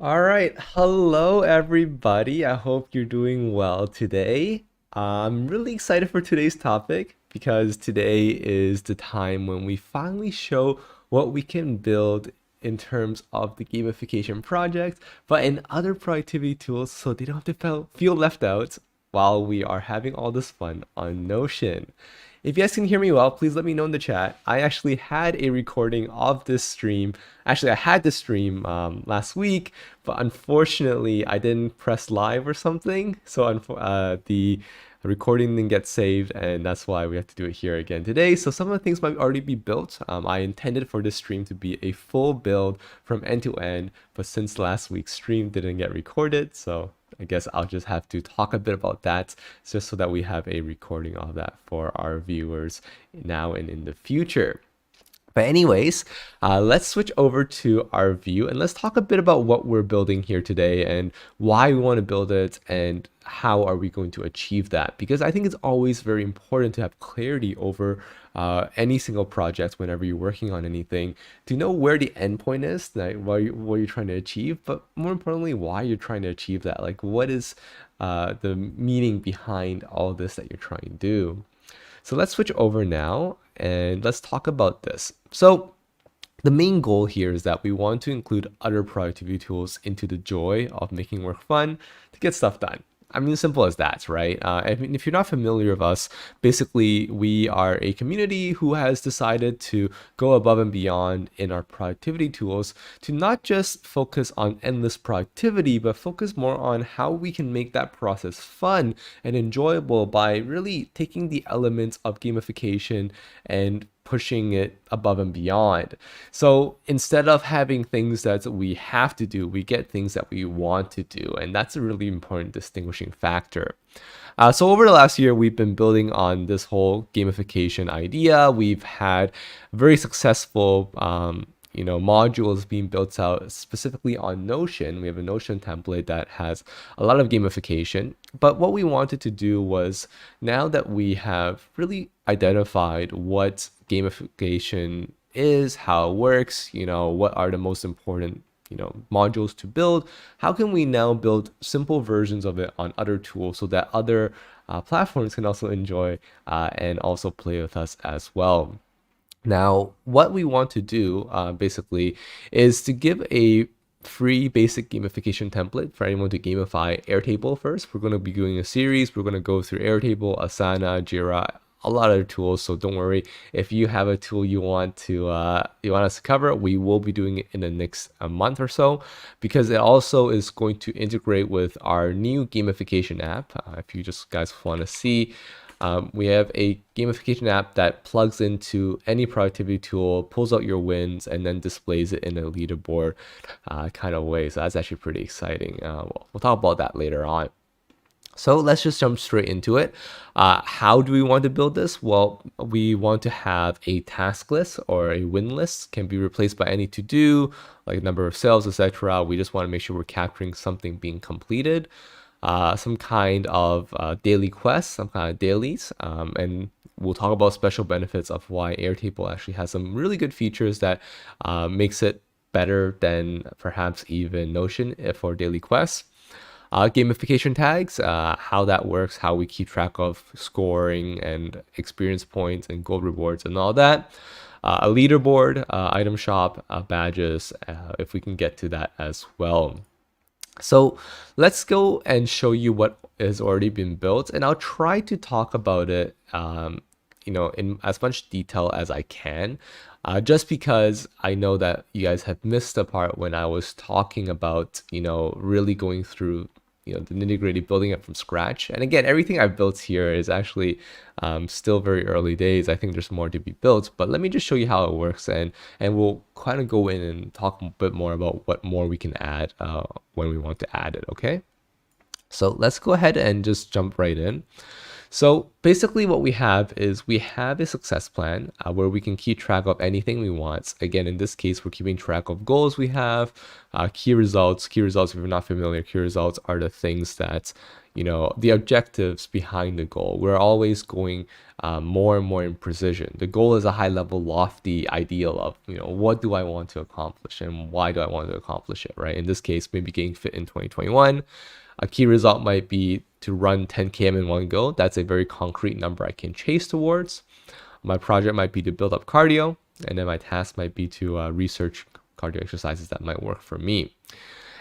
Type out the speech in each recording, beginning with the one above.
All right, hello everybody. I hope you're doing well today. I'm really excited for today's topic because today is the time when we finally show what we can build in terms of the gamification project, but in other productivity tools so they don't have to feel left out while we are having all this fun on Notion. If you guys can hear me well, please let me know in the chat. I actually had a recording of this stream. Actually, I had this stream last week, but unfortunately, I didn't press live or something. So the recording didn't get saved, and that's why we have to do it here again today. So some of the things might already be built. I intended for this stream to be a full build from end to end, but since last week's stream didn't get recorded, so I guess I'll just have to talk a bit about that just so that we have a recording of that for our viewers now and in the future. But anyways, let's switch over to our view and let's talk a bit about what we're building here today and why we want to build it and how are we going to achieve that. Because I think it's always very important to have clarity over any single project whenever you're working on anything, to know where the endpoint is, like what you're trying to achieve, but more importantly, why you're trying to achieve that. Like what is the meaning behind all this that you're trying to do. So let's switch over now and let's talk about this. So the main goal here is that we want to include other productivity tools into the joy of making work fun to get stuff done. I mean, simple as that, right? I mean, if you're not familiar with us, basically we are a community who has decided to go above and beyond in our productivity tools to not just focus on endless productivity, but focus more on how we can make that process fun and enjoyable by really taking the elements of gamification and pushing it above and beyond. So instead of having things that we have to do, we get things that we want to do. And that's a really important distinguishing factor. So over the last year, we've been building on this whole gamification idea. We've had very successful modules being built out specifically on Notion. We have a Notion template that has a lot of gamification. But what we wanted to do was, now that we have really identified what gamification is, how it works, what are the most important modules to build, how can we now build simple versions of it on other tools so that other platforms can also enjoy and also play with us as well. Now, what we want to do basically is to give a free basic gamification template for anyone to gamify Airtable first. We're going to be doing a series. We're going to go through Airtable, Asana, Jira, a lot of other tools. So don't worry, if you have a tool you want us to cover, we will be doing it in the next month or so, because it also is going to integrate with our new gamification app. If you just guys want to see, we have a gamification app that plugs into any productivity tool, pulls out your wins, and then displays it in a leaderboard kind of way. So that's actually pretty exciting. We'll talk about that later on. So let's just jump straight into it. How do we want to build this? Well, we want to have a task list or a win list, can be replaced by any to-do, like number of sales, etc. We just want to make sure we're capturing something being completed. Some kind of daily quests, some kind of dailies, and we'll talk about special benefits of why Airtable actually has some really good features that makes it better than perhaps even Notion for daily quests. Gamification tags, how that works, how we keep track of scoring and experience points and gold rewards and all that. A leaderboard, item shop, badges, if we can get to that as well. So let's go and show you what has already been built, and I'll try to talk about it in as much detail as I can, just because I know that you guys have missed the part when I was talking about really going through the nitty-gritty, building it from scratch. And again, everything I've built here is actually still very early days. I think there's more to be built, but let me just show you how it works, and we'll kind of go in and talk a bit more about what more we can add when we want to add it. Okay, so let's go ahead and just jump right in. So basically what we have is we have a success plan where we can keep track of anything we want. Again, in this case, we're keeping track of goals we have, key results. Key results, if you're not familiar, key results are the things that, the objectives behind the goal. We're always going more and more in precision. The goal is a high level, lofty ideal of, what do I want to accomplish and why do I want to accomplish it, right? In this case, maybe getting fit in 2021. A key result might be to run 10 km in one go. That's a very concrete number I can chase towards. My project might be to build up cardio, and then my task might be to research cardio exercises that might work for me.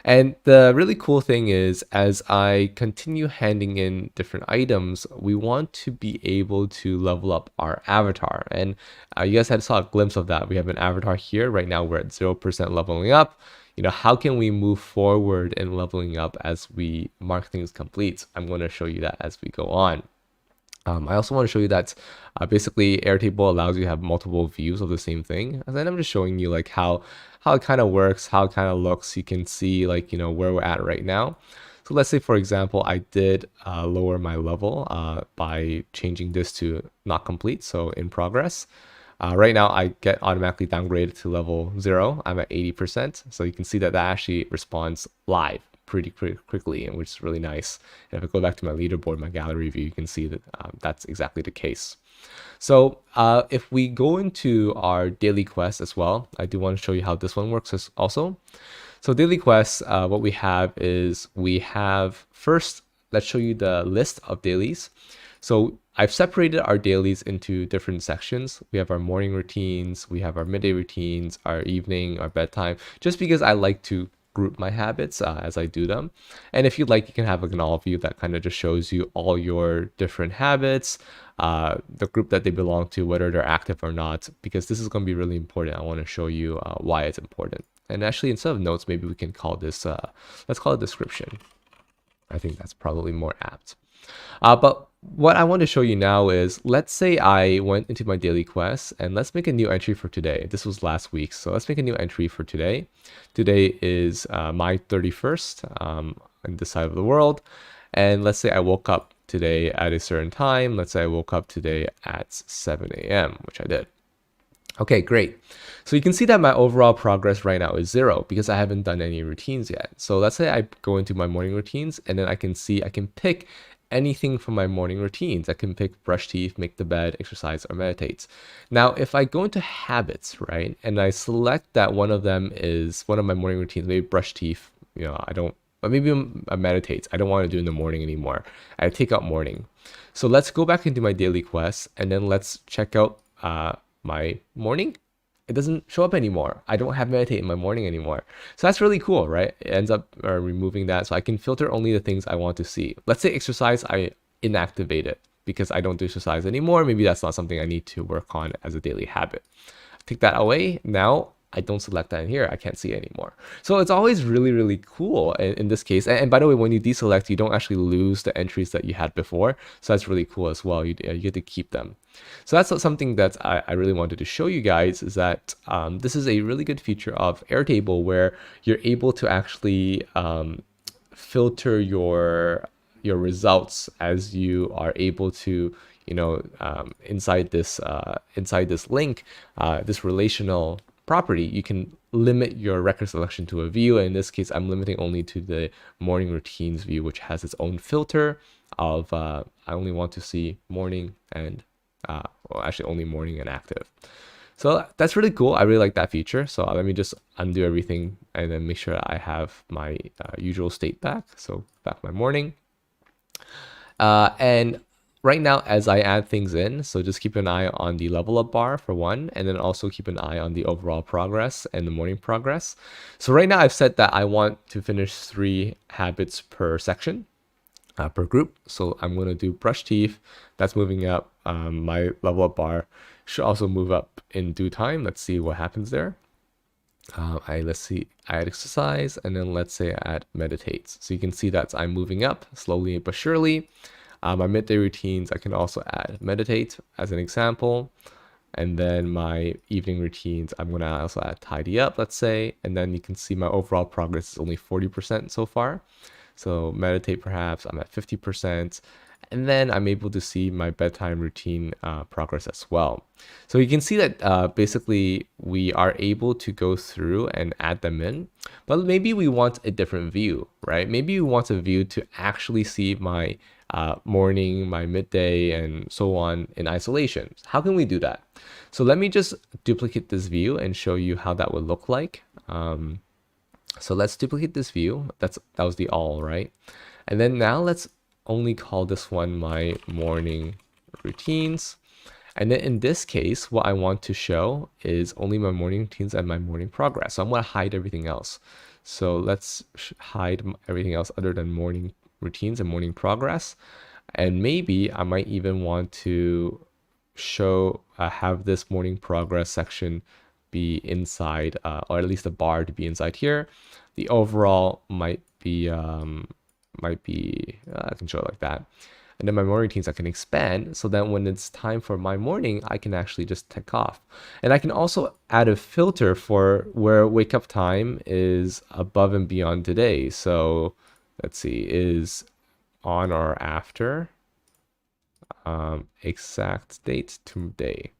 And the really cool thing is, as I continue handing in different items, we want to be able to level up our avatar. And you guys saw a glimpse of that. We have an avatar here. Right now, we're at 0% leveling up. How can we move forward in leveling up as we mark things complete? I'm going to show you that as we go on. I also want to show you that basically Airtable allows you to have multiple views of the same thing. And then I'm just showing you like how it kind of works, how it kind of looks. You can see like, where we're at right now. So let's say, for example, I did lower my level by changing this to not complete, so in progress. Right now, I get automatically downgraded to level 0. I'm at 80%. So you can see that actually responds live pretty quickly, and which is really nice. And if I go back to my leaderboard, my gallery view, you can see that that's exactly the case. So if we go into our daily quest as well, I do want to show you how this one works also. So daily quests, what we have is first, let's show you the list of dailies. So I've separated our dailies into different sections. We have our morning routines, we have our midday routines, our evening, our bedtime, just because I like to group my habits as I do them. And if you'd like, you can have an all view that kind of just shows you all your different habits, the group that they belong to, whether they're active or not, because this is going to be really important. I want to show you why it's important. And actually, instead of notes, maybe we can call this, let's call it description. I think that's probably more apt. But what I want to show you now is, let's say I went into my daily quest and let's make a new entry for today. This was last week, so let's make a new entry for today. Today is my 31st on this side of the world. And let's say I woke up today at a certain time. Let's say I woke up today at 7 a.m., which I did. Okay, great. So you can see that my overall progress right now is 0 because I haven't done any routines yet. So let's say I go into my morning routines and then I can see I can pick anything from my morning routines. I can pick brush teeth, make the bed, exercise, or meditate. Now, if I go into habits, right, and I select that one of them is one of my morning routines, maybe brush teeth, or maybe I meditate. I don't want to do it in the morning anymore. I take out morning. So let's go back into my daily quest and then let's check out my morning. It doesn't show up anymore. I don't have meditate in my morning anymore. So that's really cool, right? It ends up removing that. So I can filter only the things I want to see. Let's say exercise, I inactivate it because I don't do exercise anymore. Maybe that's not something I need to work on as a daily habit. Take that away. Now I don't select that in here. I can't see it anymore. So it's always really, really cool in this case. And by the way, when you deselect, you don't actually lose the entries that you had before. So that's really cool as well. You get to keep them. So that's something that I really wanted to show you guys, is that this is a really good feature of Airtable where you're able to actually filter your results as you are able to, inside this link, this relational property, you can limit your record selection to a view. And in this case, I'm limiting only to the morning routines view, which has its own filter of I only want to see morning and well, actually only morning and active. So that's really cool. I really like that feature. So let me just undo everything and then make sure I have my usual state back. So back my morning. And right now, as I add things in, so just keep an eye on the level up bar for one, and then also keep an eye on the overall progress and the morning progress. So right now I've said that I want to finish 3 habits per section, per group. So I'm going to do brush teeth. That's moving up. My level up bar should also move up in due time. Let's see what happens there. Let's see, I add exercise, and then let's say I add meditate. So you can see that I'm moving up slowly but surely. My midday routines, I can also add meditate as an example. And then my evening routines, I'm going to also add tidy up, let's say. And then you can see my overall progress is only 40% so far. So meditate, perhaps I'm at 50%. and then I'm able to see my bedtime routine progress as well. So you can see that basically we are able to go through and add them in, but maybe we want a different view, right? Maybe we want a view to actually see my morning, my midday, and so on in isolation. How can we do that? So let me just duplicate this view and show you how that would look like. So let's duplicate this view. That was the all, right? And then now let's only call this one my morning routines. And then in this case, what I want to show is only my morning routines and my morning progress. So I'm going to hide everything else. So let's hide everything else other than morning routines and morning progress. And maybe I might even want to show, have this morning progress section be inside, or at least the bar to be inside here. The overall might be, I can show it like that. And then my morning routines I can expand, so that when it's time for my morning, I can actually just tick off. And I can also add a filter for where wake up time is above and beyond today. So let's see, is on or after exact date today.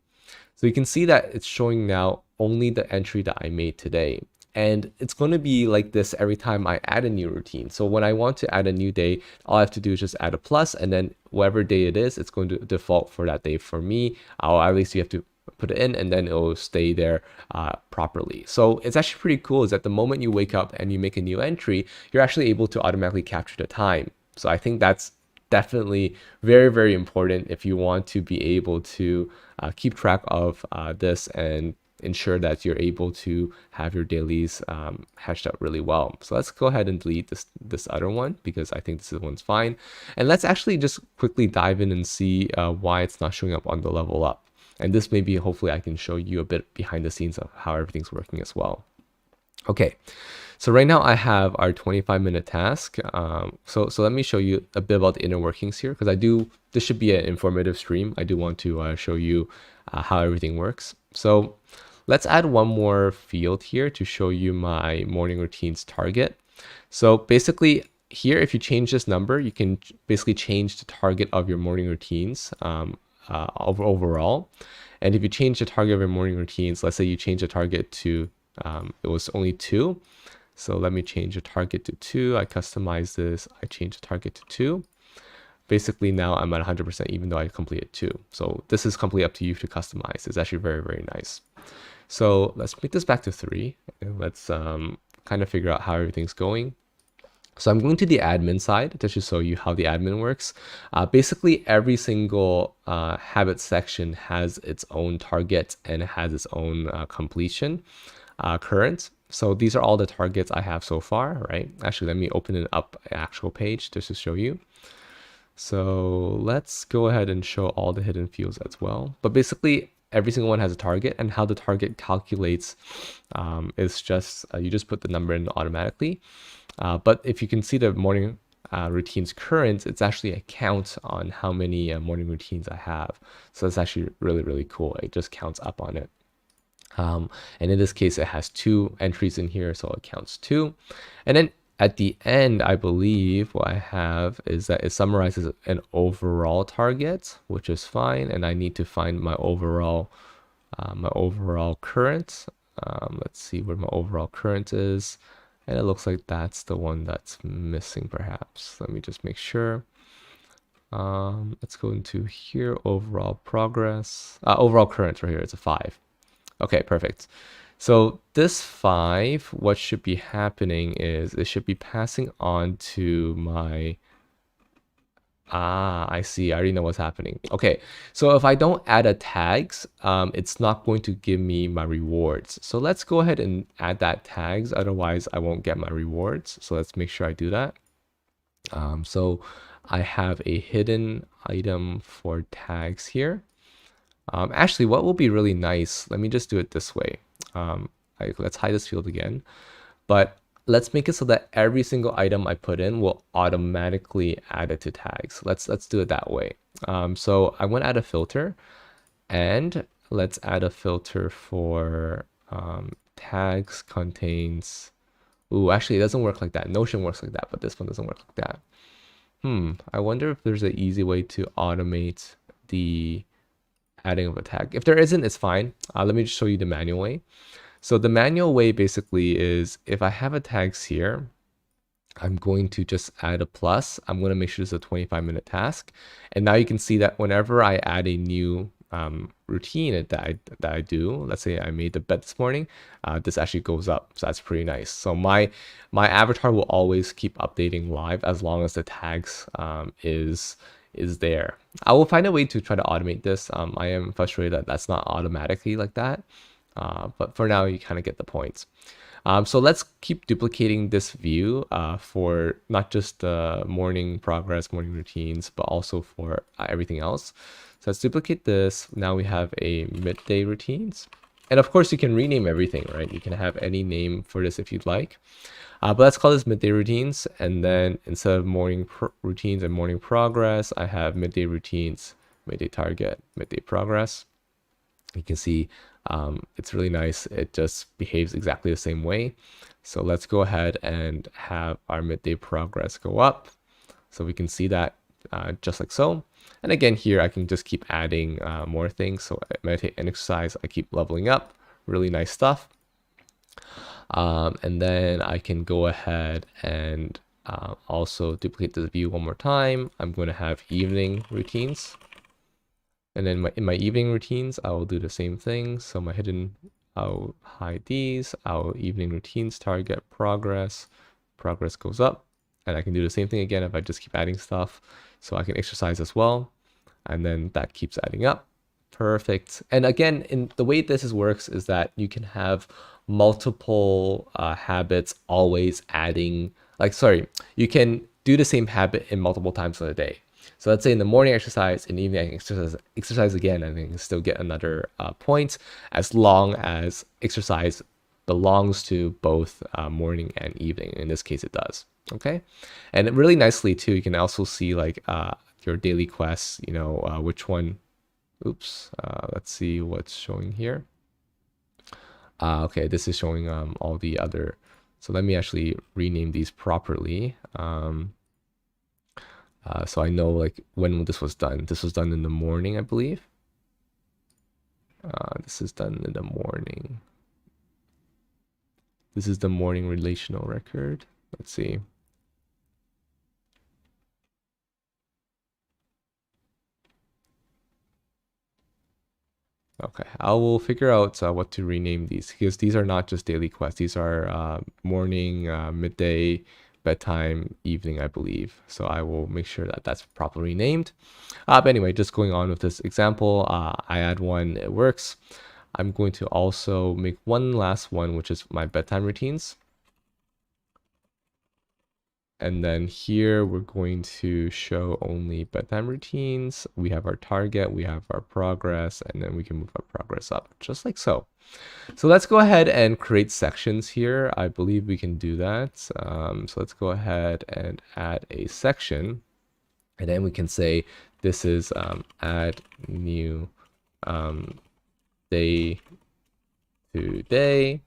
So you can see that it's showing now only the entry that I made today. And it's going to be like this every time I add a new routine. So when I want to add a new day, all I have to do is just add a plus, and then whatever day it is, it's going to default for that day for me. Or at least you have to put it in, and then it will stay there properly. So it's actually pretty cool is that the moment you wake up and you make a new entry, you're actually able to automatically capture the time. So I think that's definitely very, very important if you want to be able to keep track of this and ensure that you're able to have your dailies hashed out really well. So let's go ahead and delete this other one because I think this one's fine. And let's actually just quickly dive in and see why it's not showing up on the level up. And this maybe hopefully I can show you a bit behind the scenes of how everything's working as well. Okay, so right now I have our 25-minute task. So let me show you a bit about the inner workings here, because this should be an informative stream. I do want to show you how everything works. So let's add one more field here to show you my morning routines target. So basically here, if you change this number, you can basically change the target of your morning routines overall. And if you change the target of your morning routines, let's say you change the target to, it was only 2. So let me change the target to 2. I customize this. I change the target to 2. Basically now I'm at 100% even though I completed 2. So this is completely up to you to customize. It's actually very, very nice. So let's make this back to 3 and let's kind of figure out how everything's going. So I'm going to the admin side to just show you how the admin works. Basically, every single habit section has its own target and it has its own completion current. So these are all the targets I have so far, right? Actually, let me open it up an actual page just to show you. So let's go ahead and show all the hidden fields as well. But basically, every single one has a target, and how the target calculates is just, you just put the number in automatically. But if you can see the morning routines current, it's actually a count on how many morning routines I have. So it's actually really, really cool. It just counts up on it. And in this case, it has 2 entries in here, so it counts 2. And then at the end, I believe what I have is that it summarizes an overall target, which is fine. And I need to find my overall current. Let's see where my overall current is. And it looks like that's the one that's missing perhaps. Let me just make sure. Let's go into here, overall progress, overall current right here, it's a 5. Okay, perfect. So this 5, what should be happening is it should be passing on to my, I see, I already know what's happening. Okay, so if I don't add a tags, it's not going to give me my rewards. So let's go ahead and add that tags, otherwise I won't get my rewards. So let's make sure I do that. So I have a hidden item for tags here. Actually, what will be really nice, let me just do it this way. Let's hide this field again, but let's make it so that every single item I put in will automatically add it to tags. Let's do it that way. So I want to add a filter, and let's add a filter for tags contains. Ooh, actually, it doesn't work like that. Notion works like that, but this one doesn't work like that. I wonder if there's an easy way to automate the adding of a tag. If there isn't, it's fine. Let me just show you the manual way. So the manual way basically is if I have a tags here, I'm going to just add a plus. I'm going to make sure it's a 25-minute task. And now you can see that whenever I add a new routine that I do, let's say I made the bed this morning, this actually goes up. So that's pretty nice. So my avatar will always keep updating live as long as the tags is there. I will find a way to try to automate this. I am frustrated that that's not automatically like that. But for now, you kind of get the points. So let's keep duplicating this view for not just the morning progress, morning routines, but also for everything else. So let's duplicate this. Now we have a midday routines. And of course, you can rename everything, right? You can have any name for this if you'd like. But let's call this midday routines. And then instead of morning routines and morning progress, I have midday routines, midday target, midday progress. You can see it's really nice. It just behaves exactly the same way. So let's go ahead and have our midday progress go up. So we can see that just like so. And again, here I can just keep adding more things. So meditate and exercise, I keep leveling up. Really nice stuff. And then I can go ahead and also duplicate this view one more time. I'm going to have evening routines. And then in my evening routines, I will do the same thing. So my hidden, I'll hide these. Our evening routines target progress. Progress goes up. And I can do the same thing again if I just keep adding stuff. So I can exercise as well. And then that keeps adding up. Perfect. And again, in the way this works is that you can have multiple habits always adding, you can do the same habit in multiple times in a day. So let's say in the morning exercise, in the evening I exercise again, and I can still get another point as long as exercise belongs to both morning and evening. In this case, it does. Okay, and really nicely too, you can also see like your daily quests. You know which one. Oops. Let's see what's showing here. Okay, this is showing all the other. So let me actually rename these properly. So I know like when this was done. This was done in the morning, I believe. This is done in the morning. This is the morning relational record. Let's see. Okay, I will figure out what to rename these because these are not just daily quests. These are morning, midday, bedtime, evening, I believe. So I will make sure that that's properly named. But anyway, just going on with this example, I add one, it works. I'm going to also make one last one, which is my bedtime routines. And then here we're going to show only bedtime routines. We have our target, we have our progress, and then we can move our progress up just like so. So let's go ahead and create sections here. I believe we can do that. So let's go ahead and add a section. And then we can say this is add new day to day.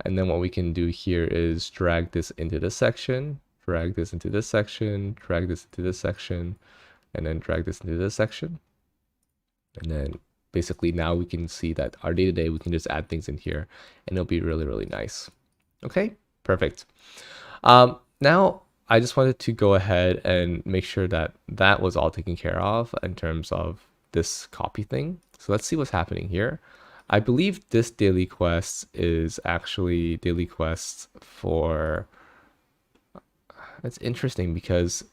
And then what we can do here is drag this into this section, drag this into this section, drag this into this section, and then drag this into this section. And then basically now we can see that our day-to-day, we can just add things in here and it'll be really, really nice. Okay, perfect. Now I just wanted to go ahead and make sure that that was all taken care of in terms of this copy thing. So let's see what's happening here. I believe this daily quest is actually daily quests for, that's interesting because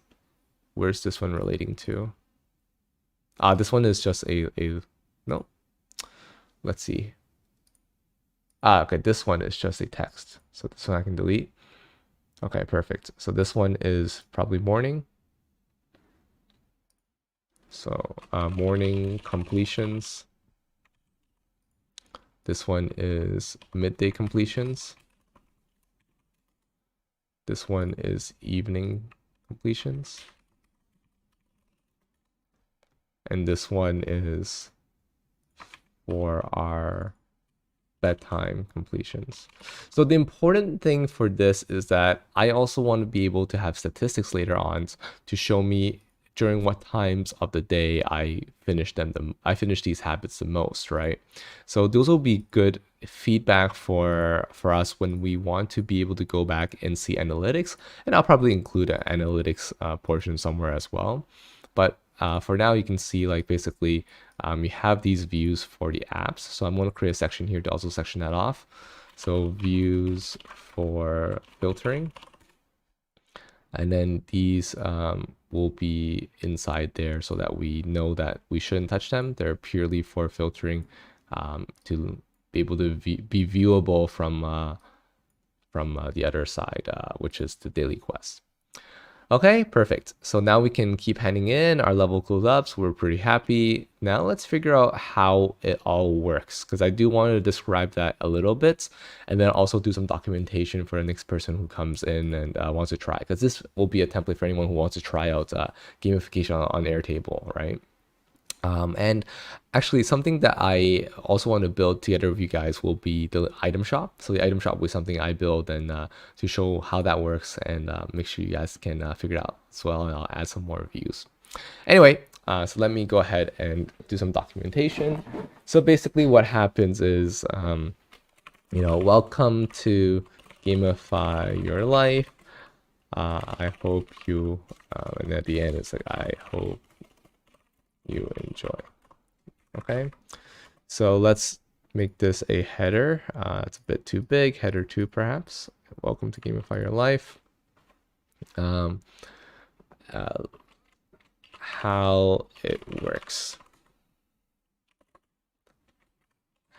where's this one relating to? This one is just no. Let's see. Okay, this one is just a text. So this one I can delete. Okay, perfect. So this one is probably morning. So morning completions. This one is midday completions. This one is evening completions. And this one is for our bedtime completions. So the important thing for this is that I also want to be able to have statistics later on to show me during what times of the day I finish these habits the most, right? So those will be good feedback for us when we want to be able to go back and see analytics, and I'll probably include an analytics portion somewhere as well. But for now, you can see like basically you have these views for the apps. So I'm going to create a section here to also section that off. So views for filtering. And then these will be inside there so that we know that we shouldn't touch them. They're purely for filtering to be able to be viewable from the other side, which is the daily quest. Okay, perfect. So now we can keep handing in, our level goes up, so we're pretty happy. Now let's figure out how it all works, because I do want to describe that a little bit, and then also do some documentation for the next person who comes in and wants to try, because this will be a template for anyone who wants to try out gamification on Airtable, right? And actually something that I also want to build together with you guys will be the item shop. So the item shop was something I built, and to show how that works, and make sure you guys can figure it out as well, and I'll add some more reviews. Anyway, so let me go ahead and do some documentation. So basically what happens is, welcome to Gamify Your Life. I hope you, and at the end it's like, I hope you enjoy. Okay, so let's make this a header. It's a bit too big. Header 2 perhaps. Welcome to Gamify Your Life. How it works.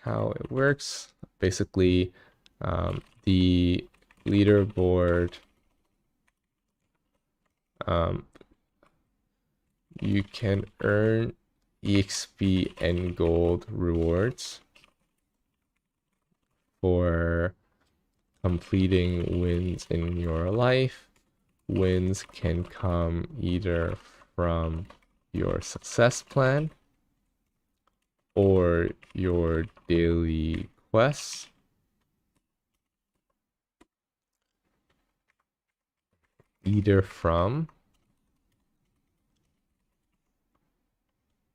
How it works. Basically, the leaderboard. You can earn EXP and gold rewards for completing wins in your life. Wins can come either from your success plan or your daily quests. Either from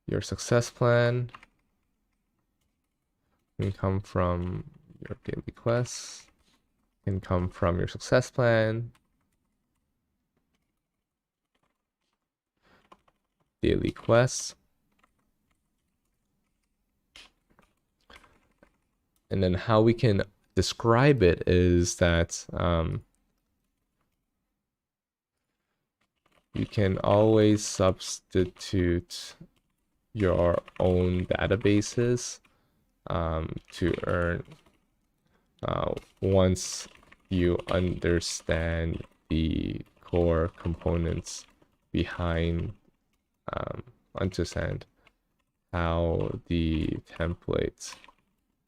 your success plan can come from your daily quests, can come from your success plan, daily quests, and then how we can describe it is that you can always substitute your own databases to earn once you understand the core components behind understand how the template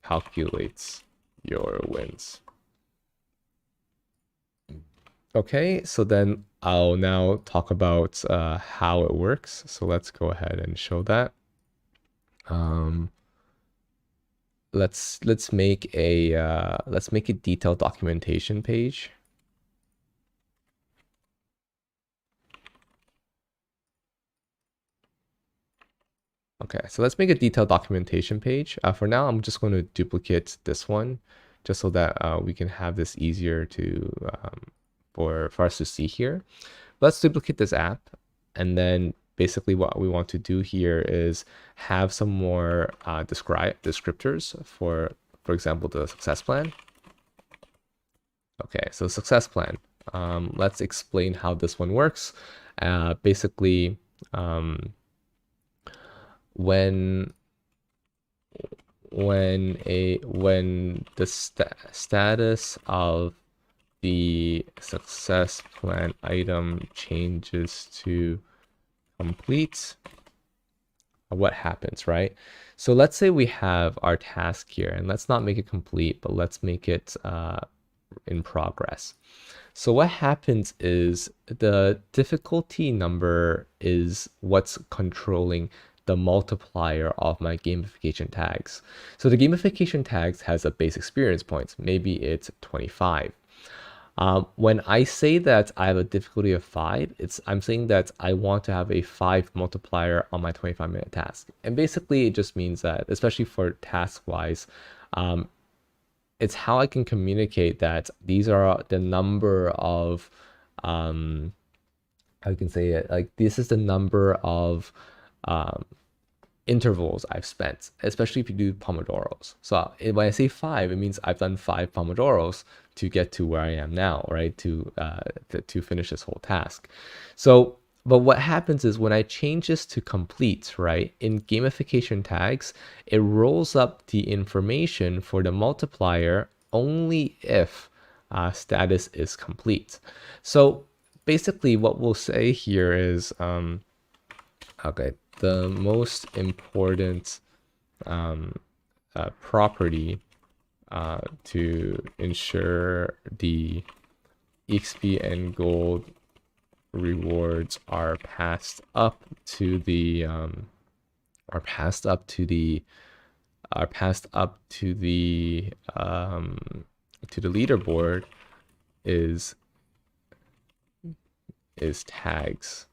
calculates your wins. Okay, so then I'll now talk about how it works. So let's go ahead and show that. Let's make a detailed documentation page. Okay, so let's make a detailed documentation page. For now, I'm just going to duplicate this one, just so that we can have this easier to for us to see here. Let's duplicate this app, and then basically what we want to do here is have some more descriptors for example, the success plan. Okay, so success plan. Let's explain how this one works. Basically, when the status of the success plan item changes to complete, what happens, right? So let's say we have our task here, and let's not make it complete, but let's make it in progress. So what happens is the difficulty number is what's controlling the multiplier of my gamification tags. So the gamification tags has a base experience points. Maybe it's 25. When I say that I have a difficulty of 5, I'm saying that I want to have a 5 multiplier on my 25-minute task. And basically, it just means that, especially for task-wise, it's how I can communicate that these are the number of, how you can say it, like this is the number of intervals I've spent, especially if you do Pomodoros. So when I say 5, it means I've done 5 Pomodoros to get to where I am now, right? To finish this whole task. So, but what happens is when I change this to complete, right? In gamification tags, it rolls up the information for the multiplier only if status is complete. So basically what we'll say here is, okay, the most important property to ensure the XP and gold rewards are passed up to the leaderboard is tags.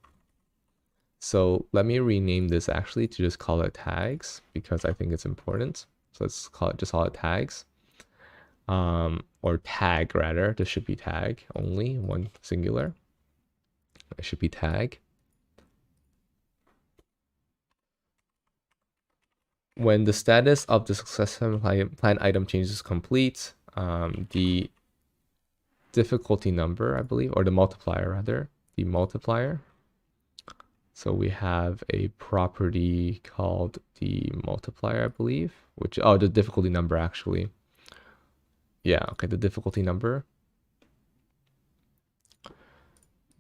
So let me rename this actually to just call it tags because I think it's important. So let's call it tags. Or tag rather. This should be tag only, one singular. It should be tag. When the status of the success plan item changes complete, the difficulty number, I believe, or the multiplier rather, the multiplier. So we have a property called the multiplier, I believe, which, oh, the difficulty number actually. Yeah, okay, the difficulty number.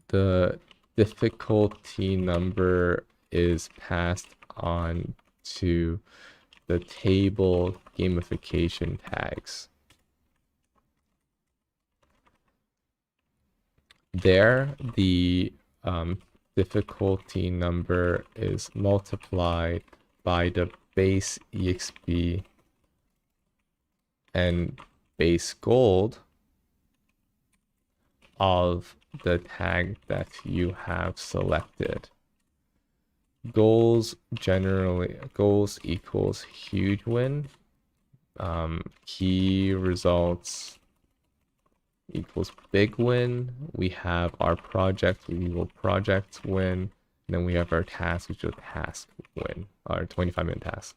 The difficulty number is passed on to the table gamification tags. There, the difficulty number is multiplied by the base EXP and base gold of the tag that you have selected. Goals equals huge win. Key results equals big win. We have our project, we equal project win. And then we have our task, which is task win, our 25-minute task.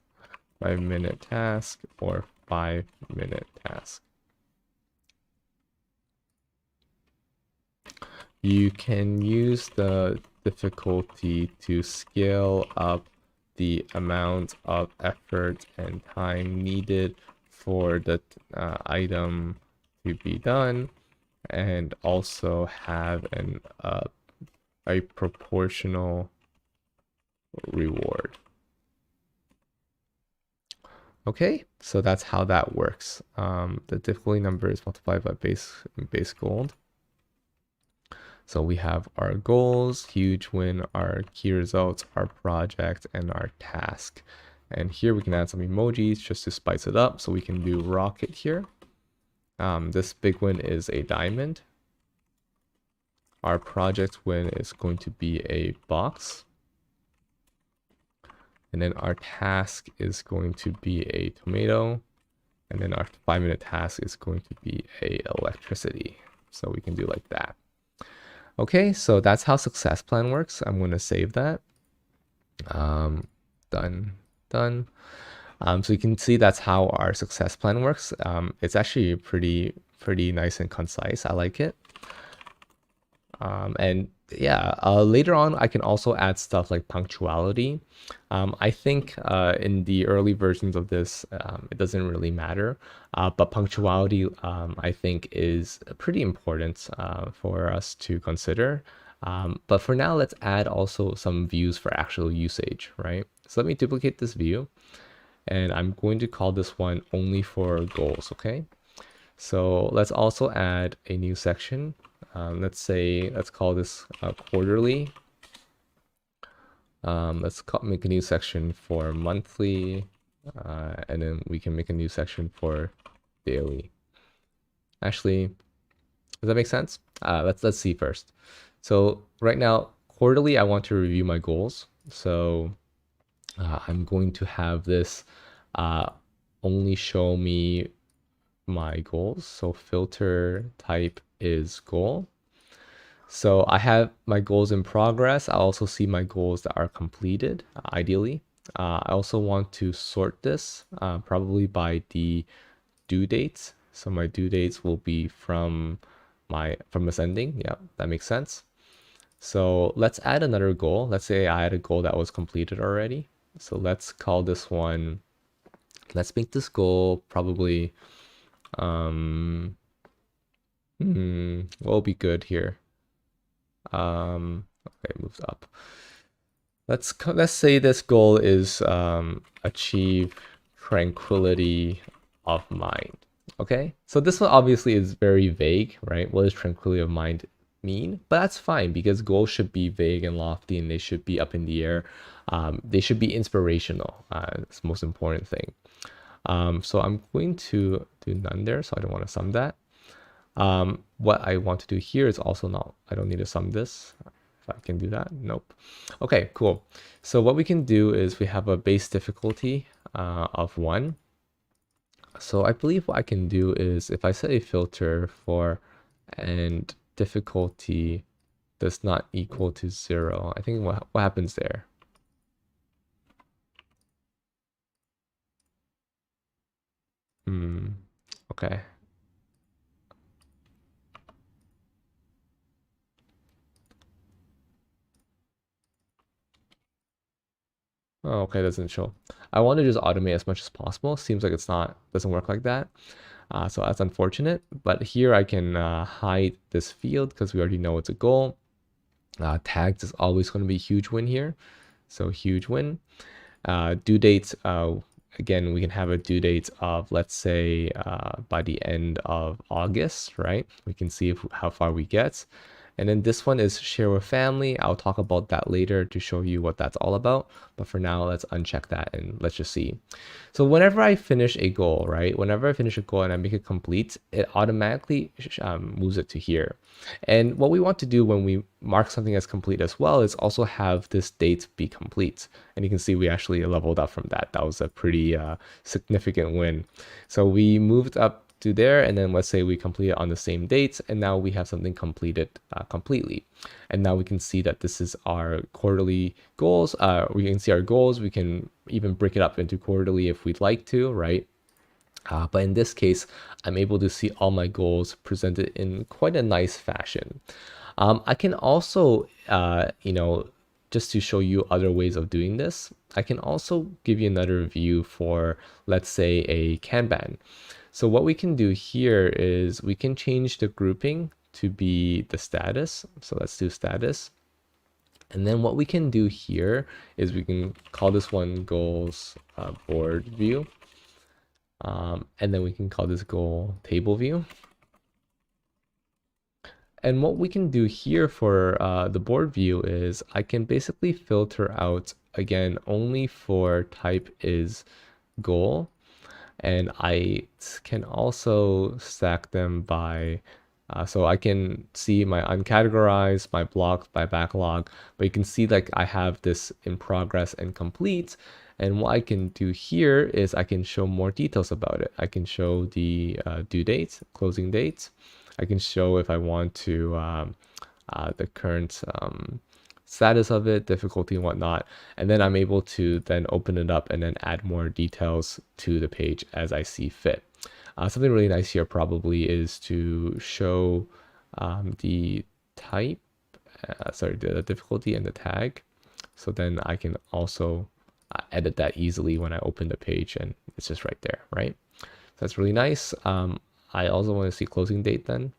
5-minute task or 5-minute task. You can use the difficulty to scale up the amount of effort and time needed for the item to be done, and also have a proportional reward. Okay, so that's how that works. The difficulty number is multiplied by base gold. So we have our goals, huge win, our key results, our project, and our task. And here we can add some emojis just to spice it up. So we can do rocket here. This big win is a diamond. Our project win is going to be a box. And then our task is going to be a tomato. And then our 5-minute task is going to be a electricity. So we can do like that. Okay, so that's how success plan works. I'm going to save that. Done. So you can see that's how our success plan works. It's actually pretty nice and concise. I like it. And yeah, later on I can also add stuff like punctuality. I think in the early versions of this, it doesn't really matter, but punctuality I think is pretty important for us to consider. But for now, let's add also some views for actual usage, right? So let me duplicate this view, and I'm going to call this one only for goals, okay? So let's also add a new section. Let's call this quarterly. Make a new section for monthly, and then we can make a new section for daily. Actually, does that make sense? Let's see first. So right now, quarterly, I want to review my goals. So I'm going to have this only show me my goals. So filter type is goal. So I have my goals in progress. I also see my goals that are completed, ideally. I also want to sort this probably by the due dates. So my due dates will be from ascending. Yeah, that makes sense. So let's add another goal. Let's say I had a goal that was completed already. So let's call this one, let's make this goal probably, what will be good here? Okay, it moves up. Let's say this goal is achieve tranquility of mind. Okay, so this one obviously is very vague, right? What does tranquility of mind mean? But that's fine because goals should be vague and lofty, and they should be up in the air. They should be inspirational. It's the most important thing. So I'm going to do none there, so I don't want to sum that. What I want to do here is also not, I don't need to sum this. If I can do that, nope. Okay, cool. So what we can do is we have a base difficulty of 1. So I believe what I can do is if I set a filter for and difficulty does not equal to 0, I think what happens there? Okay. Oh, okay, doesn't show. I want to just automate as much as possible. Seems like doesn't work like that. So that's unfortunate. But here I can hide this field because we already know it's a goal. Tags is always going to be a huge win here. So huge win. Due dates, again, we can have a due date of, let's say, by the end of August, right? We can see how far we get. And then this one is share with family. I'll talk about that later to show you what that's all about. But for now, let's uncheck that and let's just see. So whenever I finish a goal, right? Whenever I finish a goal and I make it complete, it automatically moves it to here. And what we want to do when we mark something as complete as well is also have this date be complete. And you can see we actually leveled up from that. That was a pretty significant win. So we moved up to there, and then let's say we complete it on the same dates, and now we have something completed completely. And now we can see that this is our quarterly goals. We can see our goals. We can even break it up into quarterly if we'd like to, right? But in this case, I'm able to see all my goals presented in quite a nice fashion. I can also, just to show you other ways of doing this, I can also give you another view for, let's say, a Kanban. So what we can do here is we can change the grouping to be the status. So let's do status. And then what we can do here is we can call this one goals board view. And then we can call this goal table view. And what we can do here for the board view is I can basically filter out, again, only for type is goal. And I can also stack them by, so I can see my uncategorized, my block, my backlog, but you can see like I have this in progress and complete. And what I can do here is I can show more details about it. I can show the due dates, closing dates. I can show if I want to the current status of it, difficulty and whatnot. And then I'm able to then open it up and then add more details to the page as I see fit. Something really nice here probably is to show the type, the difficulty and the tag. So then I can also edit that easily when I open the page and it's just right there, right? So that's really nice. I also want to see closing date then.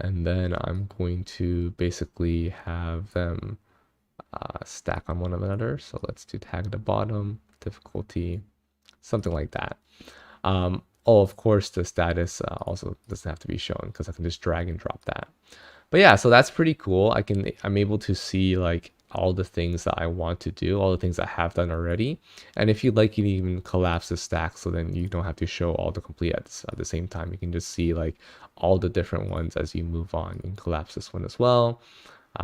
And then I'm going to basically have them stack on one another. So let's do tag at the bottom, difficulty, something like that. Oh, of course, the status also doesn't have to be shown because I can just drag and drop that. But yeah, so that's pretty cool. I'm able to see like all the things that I want to do, all the things I have done already. And if you'd like, you can even collapse the stack so then you don't have to show all the complete at the same time. You can just see like all the different ones as you move on. You can collapse this one as well.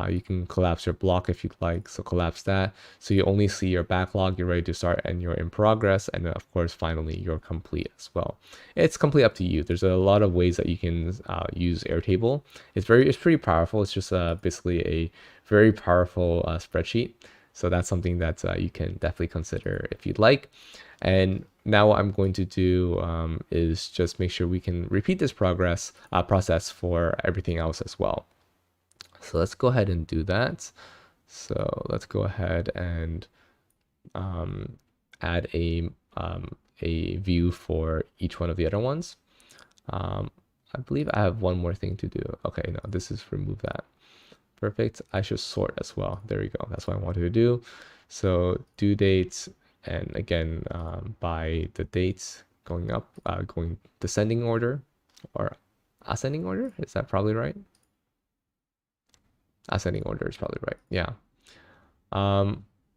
You can collapse your block if you'd like, so collapse that. So you only see your backlog, you're ready to start, and you're in progress. And then of course, finally, you're complete as well. It's completely up to you. There's a lot of ways that you can use Airtable. It's pretty powerful. It's just basically a very powerful spreadsheet. So that's something that you can definitely consider if you'd like. And now what I'm going to do is just make sure we can repeat this process for everything else as well. So let's go ahead and do that. So let's go ahead and add a view for each one of the other ones. I believe I have one more thing to do. Okay, no, this is remove that. Perfect. I should sort as well. There we go. That's what I wanted to do. So due dates, and again, by the dates going up, going descending order or ascending order. Is that probably right? Ascending order is probably right. Yeah.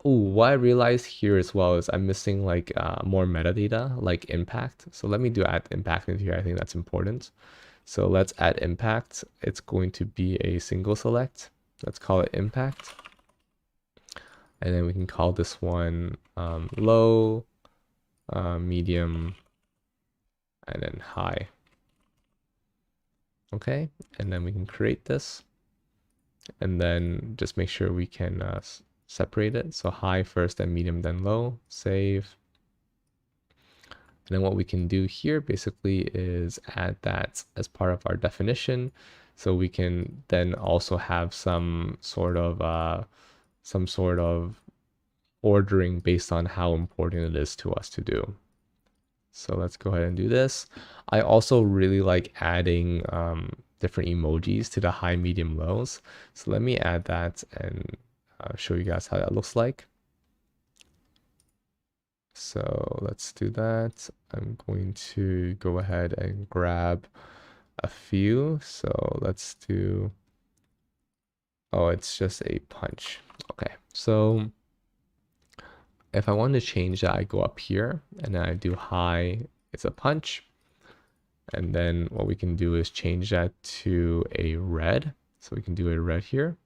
What I realized here as well is I'm missing like more metadata, like impact. So let me add impact into here. I think that's important. So let's add impact. It's going to be a single select. Let's call it impact. And then we can call this one low, medium, and then high. Okay, and then we can create this. And then just make sure we can separate it. So high first, then medium, then low, save. And then what we can do here basically is add that as part of our definition. So we can then also have some sort of ordering based on how important it is to us to do. So let's go ahead and do this. I also really like adding different emojis to the high, medium, lows. So let me add that and show you guys how that looks like. So let's do that. I'm going to go ahead and grab a few. So let's do, oh, it's just a punch. Okay, so if I want to change that, I go up here and then I do high, it's a punch. And then what we can do is change that to a red. So we can do a red here.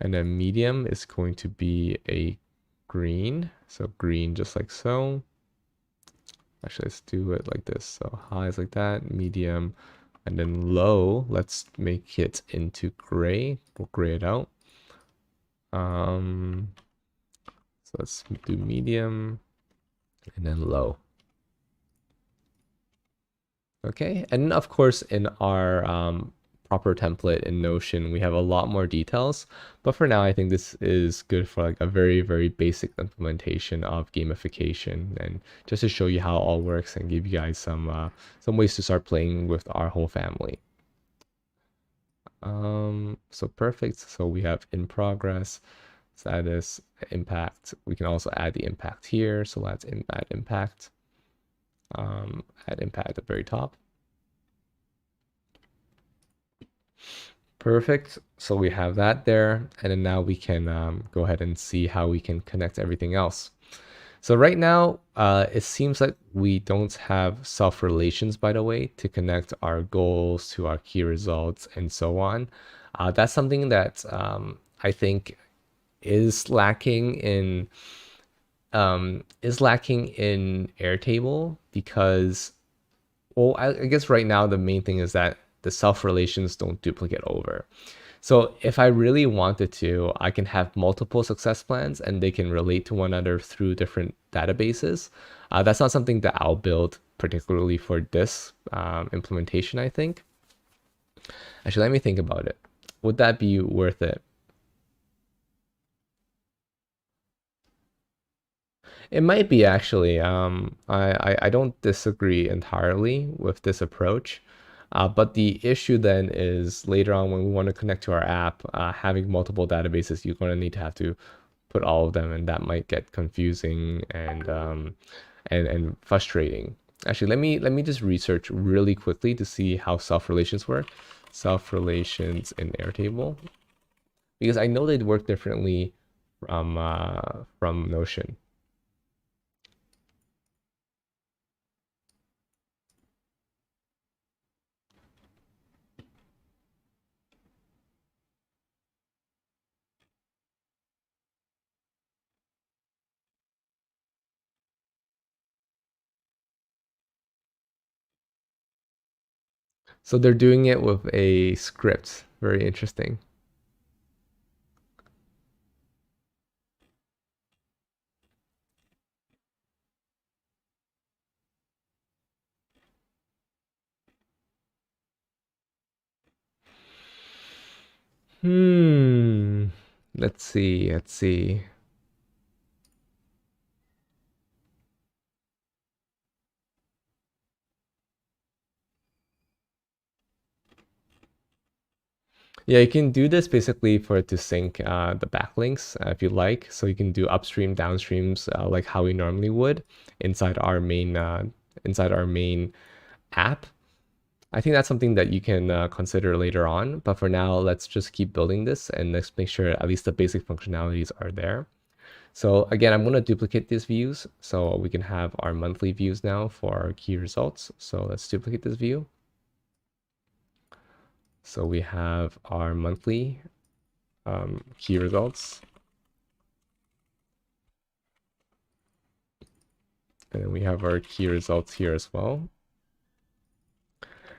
And then medium is going to be a green. So green just like so. Actually, let's do it like this. So high is like that, medium. And then low, let's make it into gray. We'll gray it out. So let's do medium and then low. Okay, and of course in our proper template in Notion, we have a lot more details, but for now I think this is good for like a very, very basic implementation of gamification, and just to show you how it all works and give you guys some ways to start playing with our whole family. So perfect. So we have in progress, status, impact. We can also add the impact here. So let's add impact. Add impact at the very top. Perfect. So we have that there. And then now we can go ahead and see how we can connect everything else. So right now, it seems like we don't have self-relations, by the way, to connect our goals to our key results and so on. That's something that I think is lacking in Airtable because, well, I guess right now the main thing is that the self-relations don't duplicate over. So if I really wanted to, I can have multiple success plans and they can relate to one another through different databases. That's not something that I'll build particularly for this implementation, I think. Actually, let me think about it. Would that be worth it? It might be actually. I don't disagree entirely with this approach. But the issue then is later on when we want to connect to our app, having multiple databases, you're going to need to have to put all of them, and that might get confusing and frustrating. Actually, let me just research really quickly to see how self relations work. Self relations in Airtable. because I know they'd work differently from Notion. So they're doing it with a script. Very interesting. Hmm. Let's see. Let's see. Yeah, you can do this basically for it to sync the backlinks if you like. So you can do upstream, downstreams like how we normally would inside our main app. I think that's something that you can consider later on. But for now, let's just keep building this and let's make sure at least the basic functionalities are there. So again, I'm going to duplicate these views so we can have our monthly views now for our key results. So let's duplicate this view. So we have our monthly key results. And then we have our key results here as well.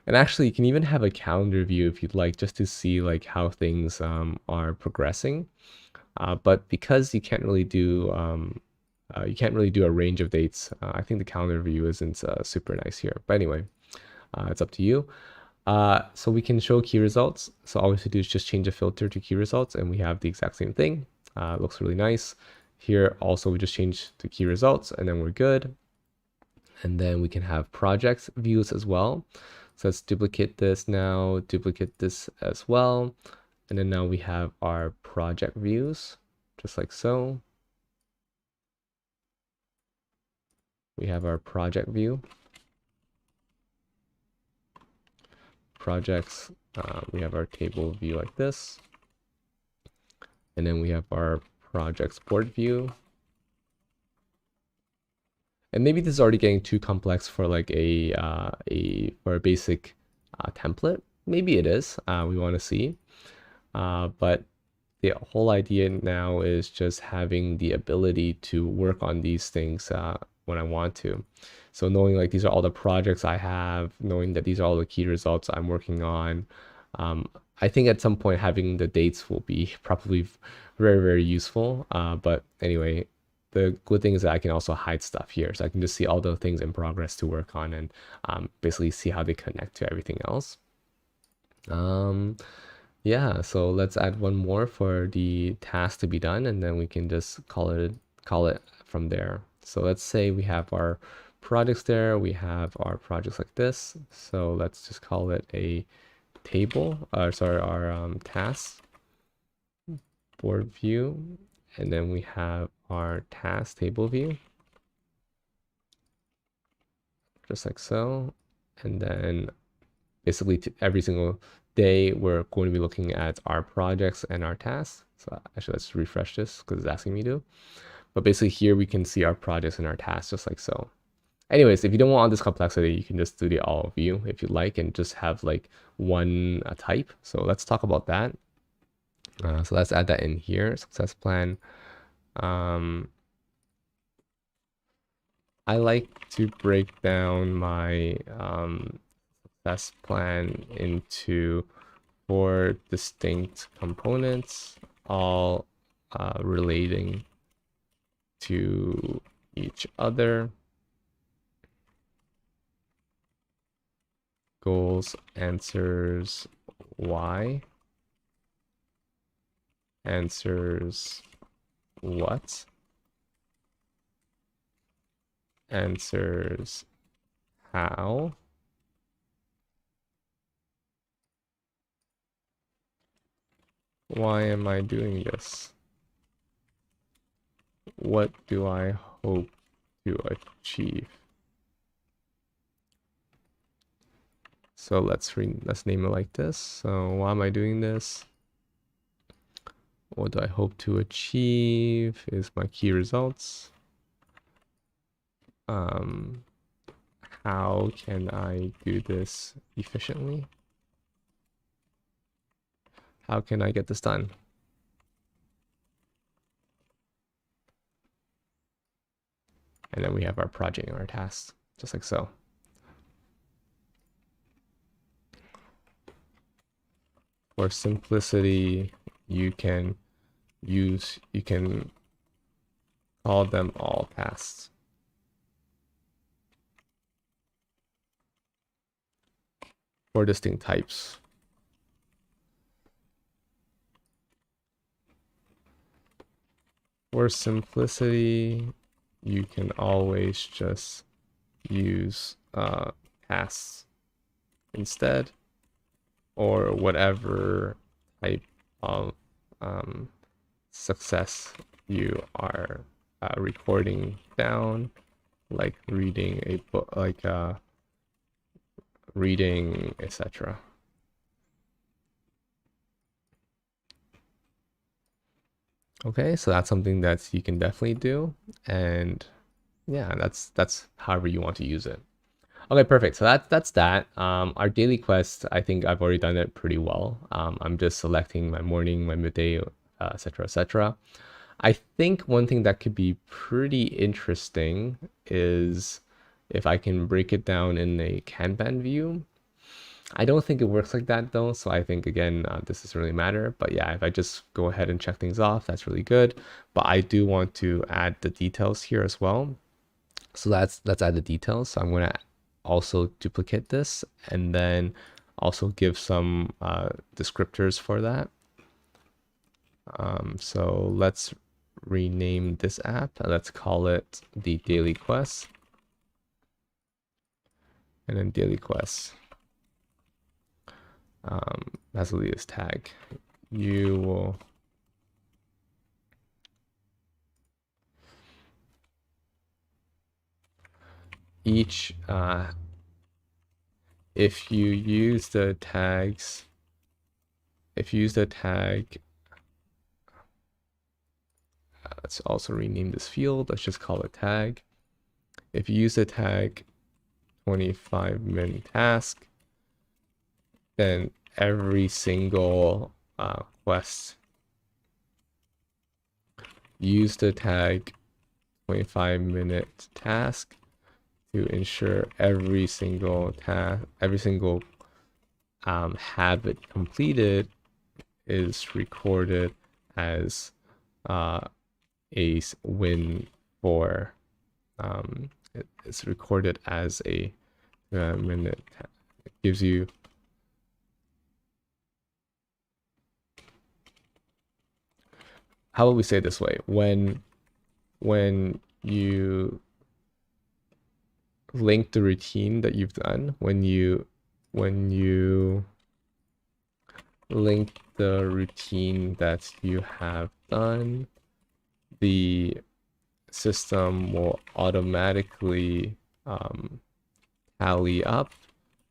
And actually, you can even have a calendar view if you'd like, just to see like how things are progressing. But because you can't really do a range of dates. I think the calendar view isn't super nice here. But anyway, it's up to you. So we can show key results. So all we have to do is just change the filter to key results, and we have the exact same thing. Looks really nice. Here also we just change to key results, and then we're good. And then we can have projects views as well. So let's duplicate this now, duplicate this as well. And then now we have our project views, just like so. We have our project view. Projects, we have our table view like this. And then we have our projects board view. And maybe this is already getting too complex for like for a basic template. Maybe it is. We want to see. But the whole idea now is just having the ability to work on these things when I want to. So knowing like these are all the projects I have, knowing that these are all the key results I'm working on. I think at some point having the dates will be probably very, very useful. But anyway, the good thing is that I can also hide stuff here. So I can just see all the things in progress to work on and basically see how they connect to everything else. Yeah, so let's add one more for the task to be done, and then we can just call it from there. So let's say we have our projects there, we have our projects like this. So let's just call it a table, sorry, our task board view, and then we have our task table view, just like so. And then basically every single day we're going to be looking at our projects and our tasks. So actually let's refresh this because it's asking me to. But basically here we can see our projects and our tasks just like so. Anyways, if you don't want all this complexity, you can just do the all view if you like and just have like one type. So let's talk about that. So let's add that in here, success plan. I like to break down my success plan into 4 distinct components, all relating to each other. Goals, answers, why, answers, what, answers, how, why am I doing this? What do I hope to achieve? So let's name it like this. So why am I doing this? What do I hope to achieve is my key results. How can I do this efficiently? How can I get this done? And then we have our project and our tasks, just like so. For simplicity, you can call them all tasks. For distinct types. For simplicity, you can always just use tasks instead, or whatever type of success you are recording down, like reading a book, like reading, etc. Okay, so that's something that you can definitely do, and yeah, that's however you want to use it. Okay, perfect. So that's that. Our daily quest, I think I've already done it pretty well. I'm just selecting my morning, my midday, etc., etc. I think one thing that could be pretty interesting is if I can break it down in a Kanban view. I don't think it works like that though, so I think again, this doesn't really matter. But yeah, if I just go ahead and check things off, that's really good. But I do want to add the details here as well. So let's add the details. So I'm gonna also duplicate this and then also give some descriptors for that. So let's rename this app. Let's call it the Daily Quest. And then Daily Quest. As a Leah's tag. You will each if you use the tags, let's also rename this field. Let's just call it tag. If you use the tag 25-minute task, then every single quest use the tag 25-minute task to ensure every single habit completed is recorded as a win for it's recorded as a minute. It gives you how will we say it this way? When you link the routine that you've done, when you link the routine that you have done, the system will automatically tally up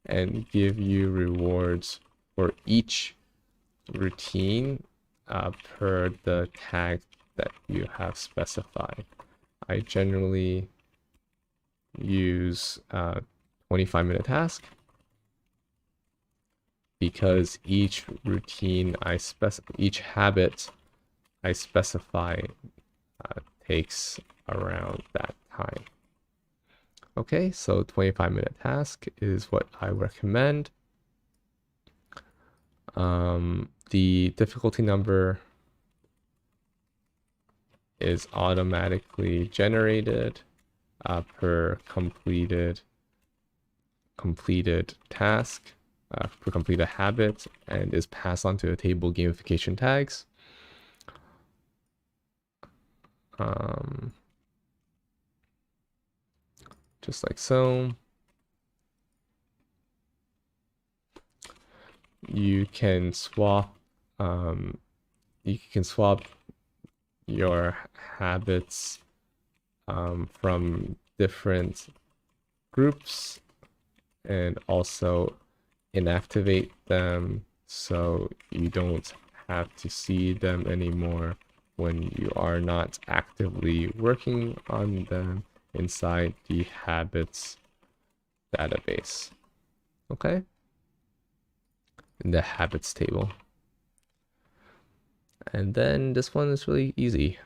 and give you rewards for each routine per the tag that you have specified. I generally use 25-minute task because each routine each habit I specify takes around that time. Okay, so 25-minute task is what I recommend. The difficulty number is automatically generated per completed task, per completed habit, and is passed on to a table gamification tags. Just like so. You can swap your habits from different groups and also inactivate them so you don't have to see them anymore when you are not actively working on them inside the habits database. Okay? In the habits table. And then this one is really easy.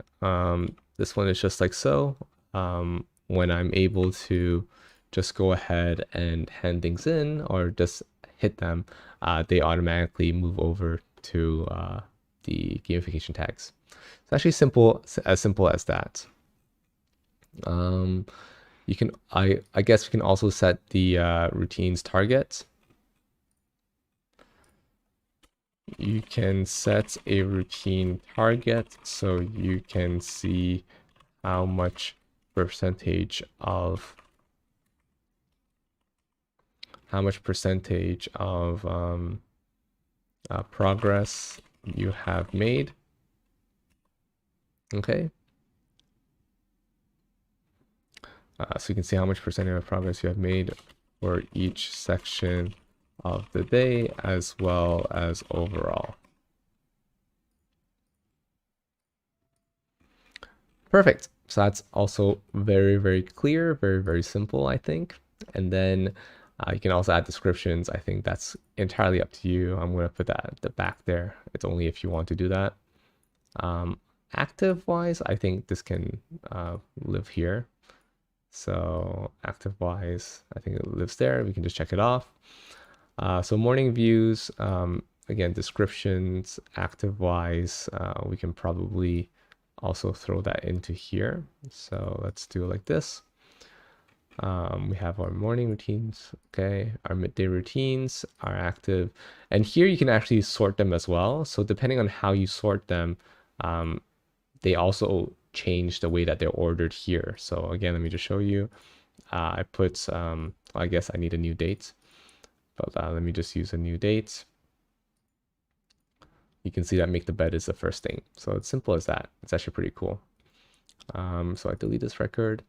This one is just like so. When I'm able to just go ahead and hand things in or just hit them, they automatically move over to the gamification tags. It's actually simple as that. You can, I guess we can also set the routines target. You can set a routine target so you can see how much percentage of progress you have made. Okay. So you can see how much percentage of progress you have made for each section of the day as well as overall. Perfect. So that's also very, very clear, very, very simple, I think. And then you can also add descriptions. I think that's entirely up to you. I'm going to put that at the back there. It's only if you want to do that. Active wise, I think this can live here. So active wise, I think it lives there. We can just check it off. So morning views, again, descriptions, active wise, we can probably also throw that into here. So let's do it like this. We have our morning routines, okay, our midday routines are active. And here you can actually sort them as well. So depending on how you sort them, they also change the way that they're ordered here. So again, let me just show you. I put, I guess I need a new date, but let me just use a new date. You can see that make the bed is the first thing. So it's simple as that. It's actually pretty cool. So I delete this record.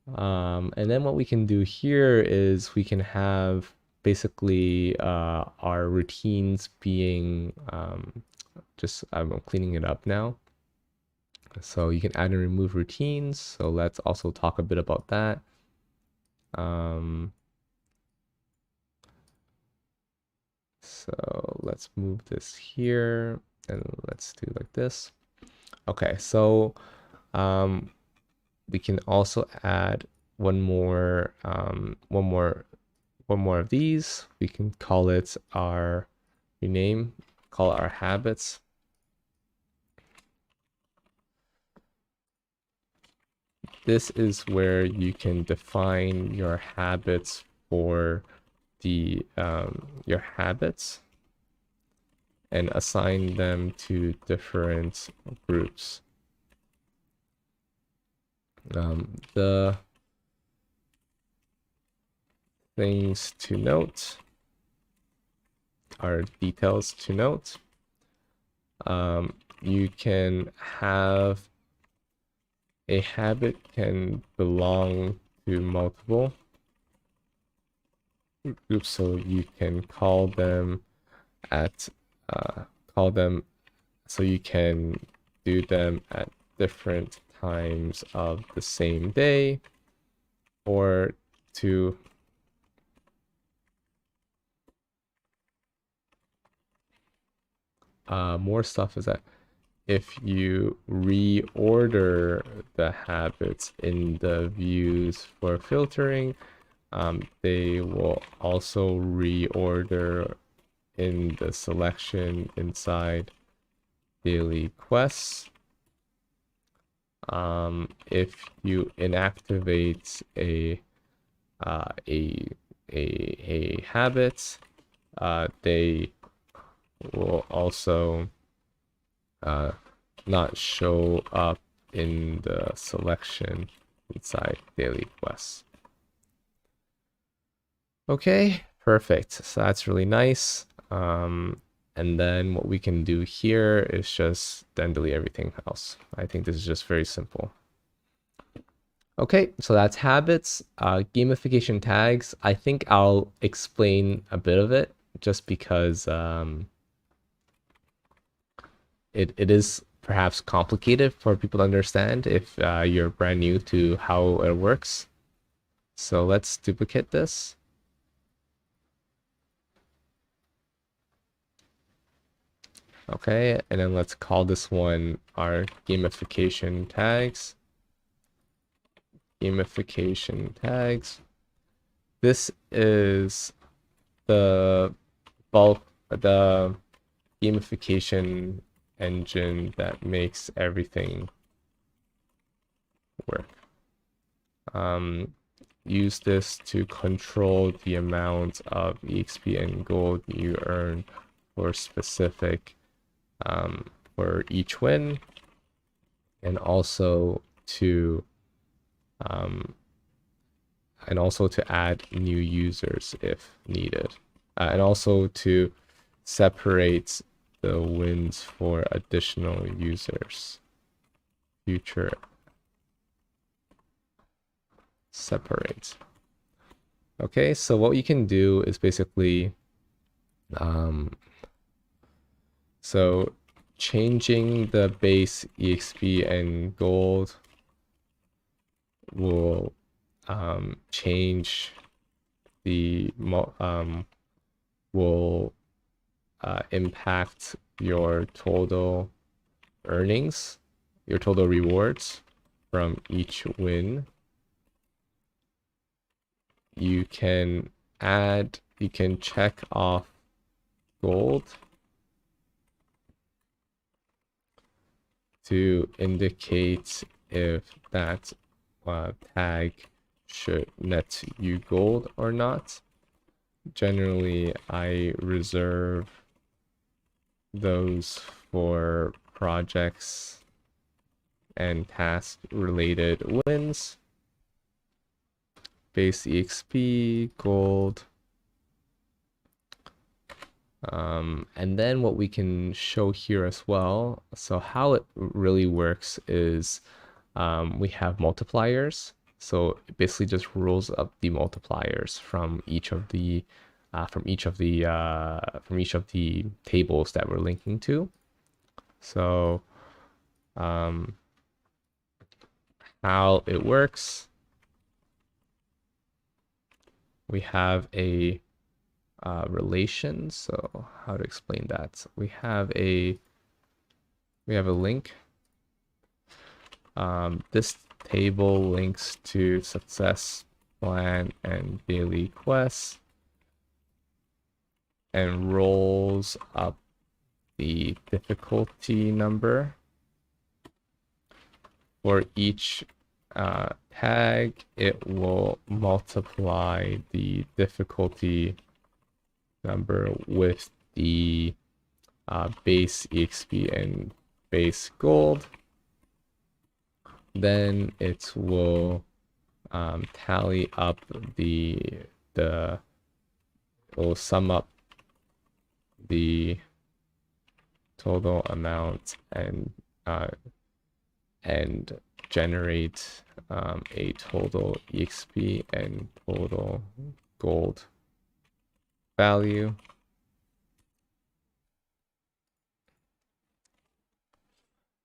And then what we can do here is we can have basically our routines being just, I'm cleaning it up now. So you can add and remove routines. So let's also talk a bit about that. So let's move this here and let's do like this. Okay, so we can also add one more of these. We can call it our call it our habits. This is where you can define your habits for the your habits and assign them to different groups. The things to note are details to note. You can have a habit can belong to multiple groups, so you can call them so you can do them at different times of the same day, or to more stuff is that if you reorder the habits in the views for filtering, they will also reorder in the selection inside daily quests. If you inactivate a habit, they will also not show up in the selection inside daily quests. Okay, perfect. So that's really nice. And then what we can do here is just then delete everything else. I think this is just very simple. Okay, so that's habits. Gamification tags. I think I'll explain a bit of it just because it is perhaps complicated for people to understand if you're brand new to how it works. So let's duplicate this. Okay, and then let's call this one our gamification tags. Gamification tags. This is the the gamification engine that makes everything work. Use this to control the amount of EXP and gold you earn for specific for each win, and also to add new users if needed, and also to separate the wins for additional users. Future separate. Okay, so what you can do is basically so changing the base EXP and gold will change the will impact your total earnings, your total rewards from each win. You can check off gold to indicate if that tag should net you gold or not. Generally, I reserve those for projects and task related wins. Base EXP, gold. And then what we can show here as well. So how it really works is we have multipliers. So it basically just rolls up the multipliers from each of the tables that we're linking to. So how it works, we have a relation. So how to explain that? We have a link. This table links to success plan and daily quests and rolls up the difficulty number for each tag. It will multiply the difficulty number with the base EXP and base gold. Then it will tally up it will sum up the total amount and generate a total EXP and total gold value.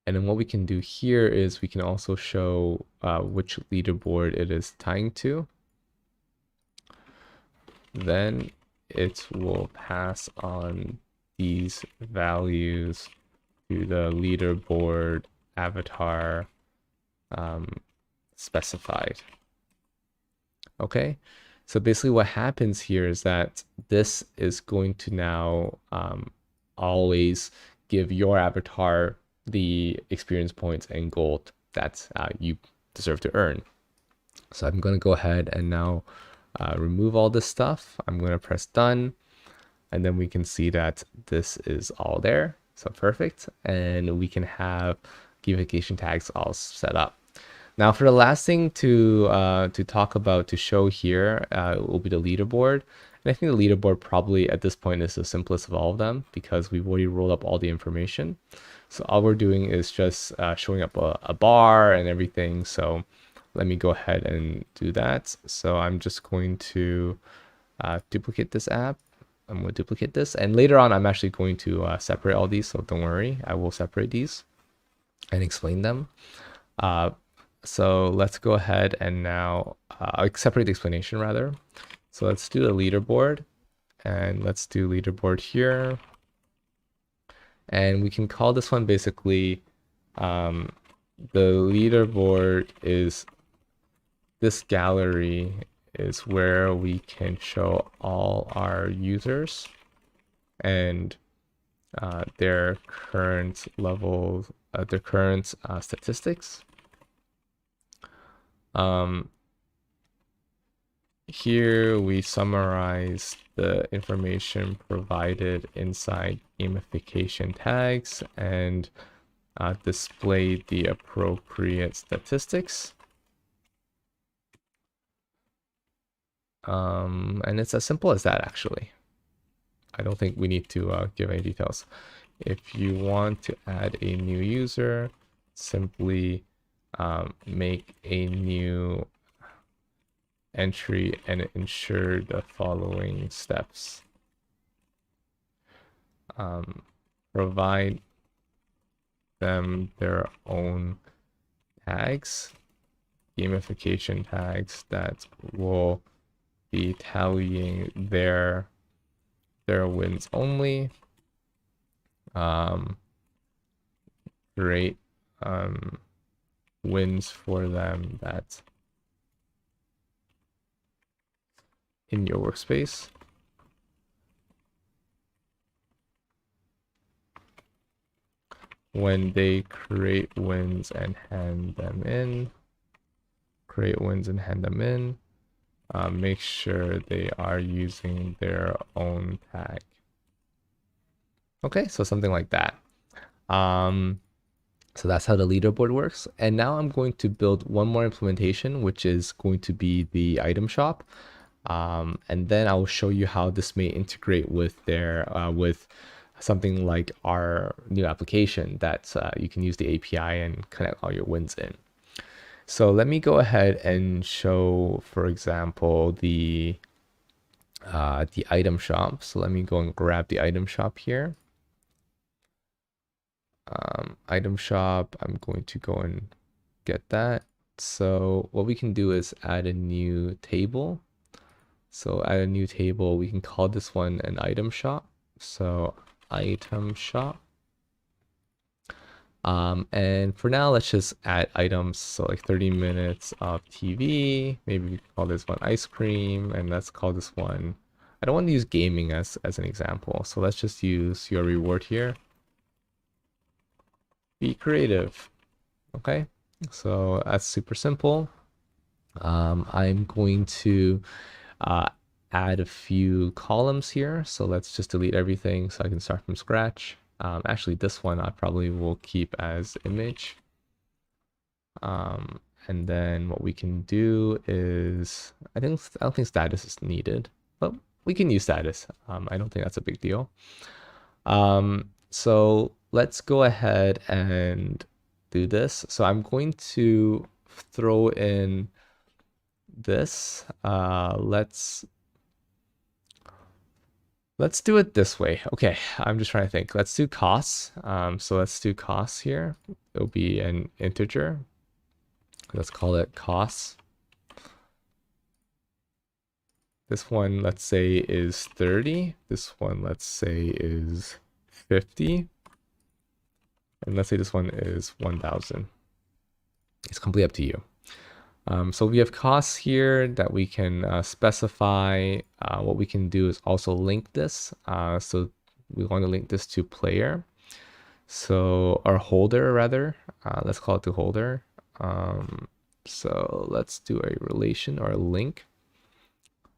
And then what we can do here is we can also show which leaderboard it is tying to. Then it will pass on these values to the leaderboard avatar specified. Okay, so basically what happens here is that this is going to now always give your avatar the experience points and gold that you deserve to earn. So I'm going to go ahead and now remove all this stuff. I'm going to press done, and then we can see that this is all there. So perfect, and we can have gamification tags all set up. Now for the last thing to talk about, to show here, will be the leaderboard. And I think the leaderboard probably at this point is the simplest of all of them because we've already rolled up all the information. So all we're doing is just showing up a bar and everything. So let me go ahead and do that. So I'm just going to duplicate this app. I'm going to duplicate this, and later on I'm actually going to separate all these, so don't worry, I will separate these and explain them. So let's go ahead and now separate the explanation rather. So let's do a leaderboard, and let's do leaderboard here, and we can call this one basically the leaderboard is this gallery is where we can show all our users and their current level, their current statistics. Here we summarize the information provided inside gamification tags and display the appropriate statistics. And it's as simple as that, actually. I don't think we need to give any details. If you want to add a new user, simply make a new entry and ensure the following steps. Provide them their own tags, gamification tags that will be tallying their wins only. Create wins for them that in your workspace. When they create wins and hand them in, make sure they are using their own tag. Okay, so something like that. So that's how the leaderboard works. And now I'm going to build one more implementation, which is going to be the item shop. And then I will show you how this may integrate with their with something like our new application that you can use the API and connect all your wins in. So let me go ahead and show, for example, the item shop. So let me go and grab the item shop here. Item shop, I'm going to go and get that. So what we can do is add a new table. So add a new table, we can call this one an item shop. So item shop. And for now, let's just add items. So like 30 minutes of TV, maybe we can call this one ice cream, and let's call this one, I don't want to use gaming as an example. So let's just use your reward here. Be creative. Okay, so that's super simple. I'm going to add a few columns here. So let's just delete everything so I can start from scratch. Actually, this one I probably will keep as image. And then what we can do is, I don't think status is needed, but we can use status. I don't think that's a big deal. So let's go ahead and do this. So I'm going to throw in this. Let's do it this way. Okay, I'm just trying to think. Let's do costs. So let's do costs here. It'll be an integer. Let's call it costs. This one, let's say, is 30. This one, let's say, is 50. And let's say this one is 1,000. It's completely up to you. So we have costs here that we can specify. What we can do is also link this. So we want to link this to player. So our holder, rather, let's call it the holder. So let's do a relation or a link.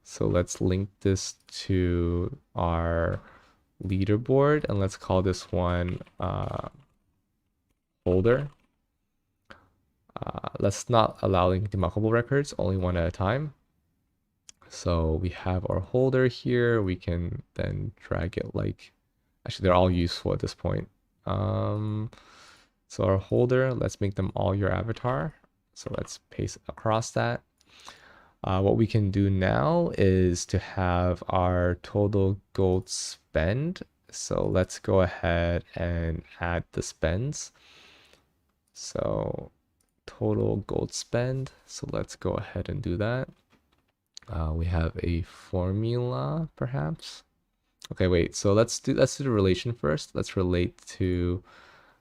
So let's link this to our leaderboard, and let's call this one holder. Let's not allow linking to multiple records, only one at a time. So we have our holder here. We can then drag it like, actually they're all useful at this point. So our holder, let's make them all your avatar. So let's paste across that. What we can do now is to have our total gold spend. So let's go ahead and add the spends. So total gold spend. So let's go ahead and do that. We have a formula, perhaps. Okay, wait. So let's do the relation first. Let's relate to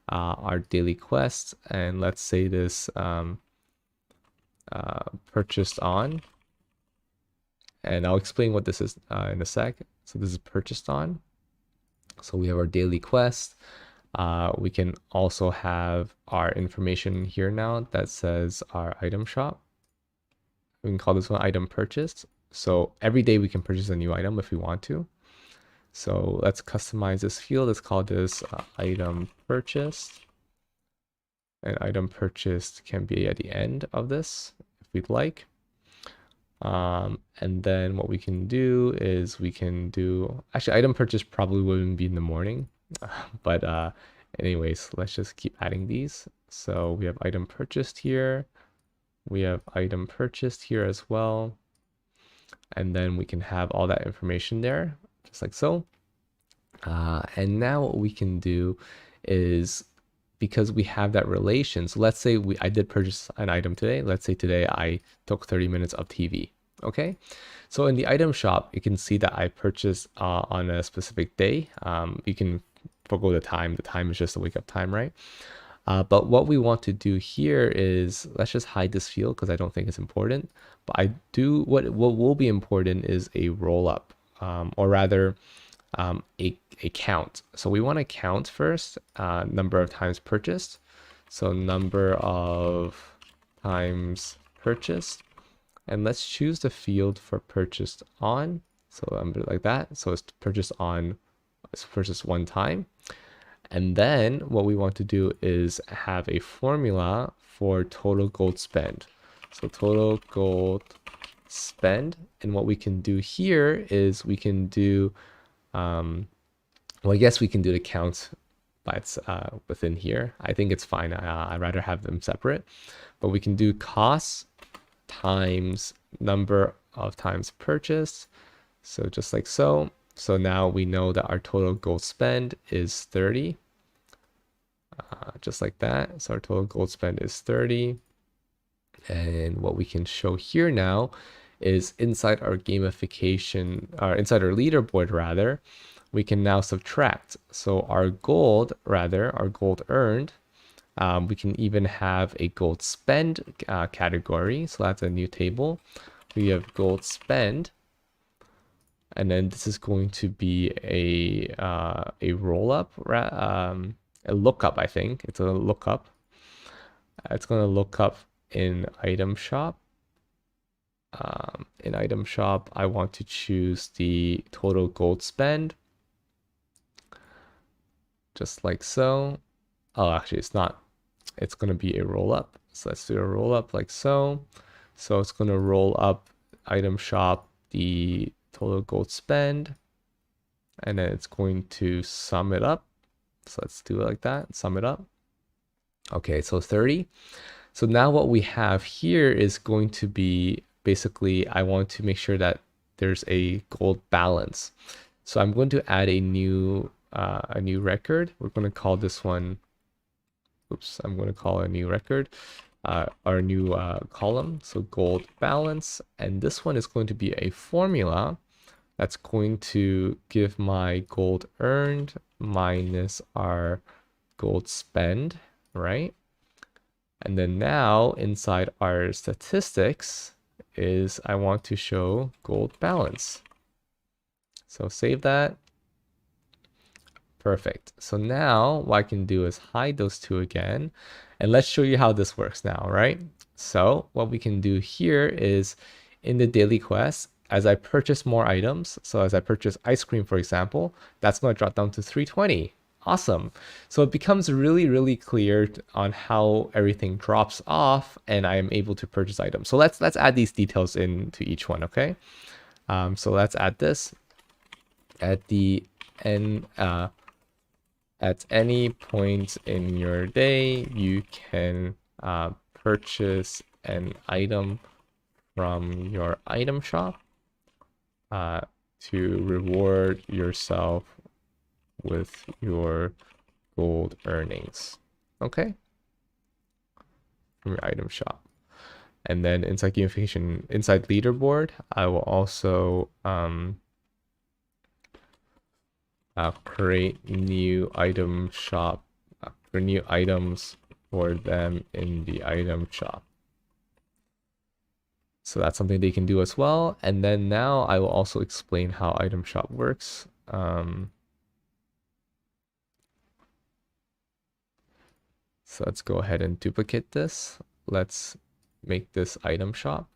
our daily quest, and let's say this purchased on, and I'll explain what this is in a sec. So this is purchased on. So we have our daily quest. We can also have our information here now that says our item shop. We can call this one item purchased. So every day we can purchase a new item if we want to. So let's customize this field. Let's call this item purchased. An item purchased can be at the end of this if we'd like. And then what we can do is we can do, actually item purchase probably wouldn't be in the morning, but anyways, let's just keep adding these. So we have item purchased here. We have item purchased here as well. And then we can have all that information there, just like so. And now what we can do is, because we have that relation, so let's say I did purchase an item today. Let's say today I took 30 minutes of TV. Okay, so in the item shop, you can see that I purchased on a specific day. You can forgo the time. The time is just the wake up time, right? But what we want to do here is, let's just hide this field because I don't think it's important. But what will be important is a roll up, or rather a count. So we want to count first, number of times purchased. So number of times purchased. And let's choose the field for purchased on. So I'm like that. So it's purchased on, it's purchased one time. And then what we want to do is have a formula for total gold spend. So total gold spend. And what we can do here is we can do, well, I guess we can do the count but within here. I think it's fine. I'd rather have them separate. But we can do costs times number of times purchased. So just like so. So now we know that our total gold spend is 30. Just like that. So our total gold spend is 30. And what we can show here now is inside our gamification, or inside our leaderboard rather, we can now subtract. So our gold earned, we can even have a gold spend category. So that's a new table. We have gold spend, and then this is going to be a roll up, a lookup. I think it's a lookup. It's going to look up in item shop. In item shop, I want to choose the total gold spend, just like so. Oh, actually, it's not. It's going to be a roll up. So let's do a roll up like so. So it's going to roll up item shop, the total gold spend, and then it's going to sum it up. So let's do it like that, sum it up. Okay, so 30. So now what we have here is going to be, basically, I want to make sure that there's a gold balance. So I'm going to add a new record. We're going to call this one, oops, I'm going to call a new record, our new column. So gold balance. And this one is going to be a formula that's going to give my gold earned minus our gold spend, right? And then now inside our statistics is I want to show gold balance. So save that. Perfect. So now what I can do is hide those two again. And let's show you how this works now, right? So what we can do here is in the daily quest, as I purchase more items, so as I purchase ice cream, for example, that's going to drop down to 320. Awesome. So it becomes really, really clear on how everything drops off and I am able to purchase items. So let's add these details into each one, okay? So let's add this. At the end, at any point in your day, you can purchase an item from your item shop to reward yourself with your gold earnings. Okay? From your item shop. And then inside gamification, inside leaderboard, I will also create new item shop for new items for them in the item shop. So that's something they can do as well. And then now I will also explain how item shop works. So let's go ahead and duplicate this. Let's make this item shop.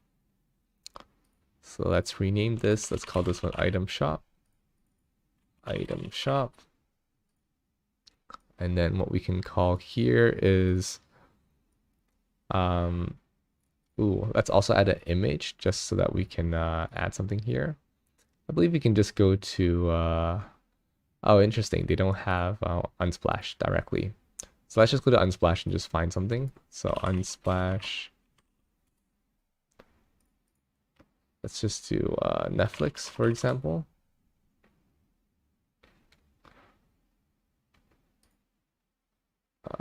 So let's rename this. Let's call this one item shop. Item shop. And then what we can call here is, let's also add an image just so that we can add something here. I believe we can just go to, oh, interesting. They don't have Unsplash directly. So let's just go to Unsplash and just find something. So Unsplash. Let's just do Netflix, for example.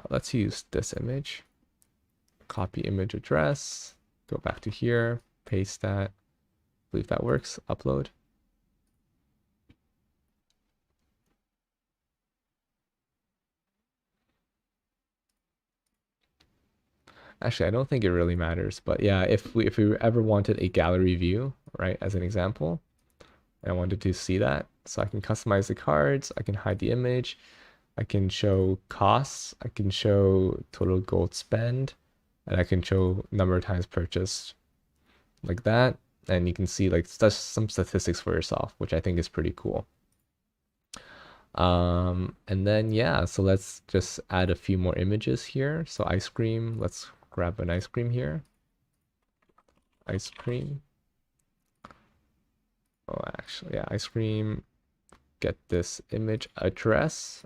Let's use this image. Copy image address. Go back to here. Paste that. I believe that works. Upload. Actually, I don't think it really matters, but yeah, if we ever wanted a gallery view, right, as an example, and I wanted to see that, so I can customize the cards, I can hide the image, I can show costs, I can show total gold spend, and I can show number of times purchased, like that, and you can see like some statistics for yourself, which I think is pretty cool. And then yeah, so let's just add a few more images here. So ice cream, let's grab an ice cream here. Ice cream. Oh, actually, yeah, ice cream. Get this image address,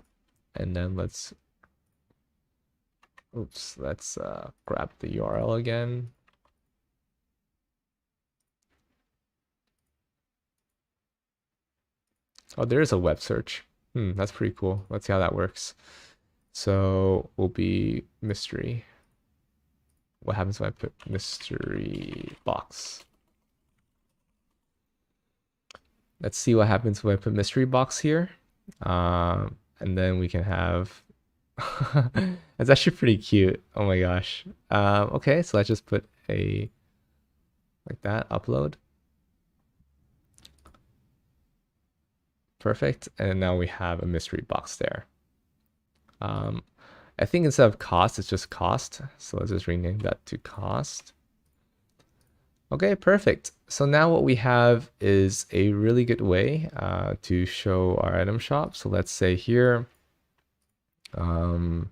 and then let's grab the URL again. Oh, there is a web search. That's pretty cool. Let's see how that works. So will be mystery. What happens when I put mystery box? Let's see what happens when I put mystery box here. And then we can have, it's actually pretty cute. Oh my gosh. Okay, so let's just put a, like that, upload. Perfect. And now we have a mystery box there. I think instead of cost, it's just cost. So let's just rename that to cost. Okay, perfect. So now what we have is a really good way to show our item shop. So let's say here, I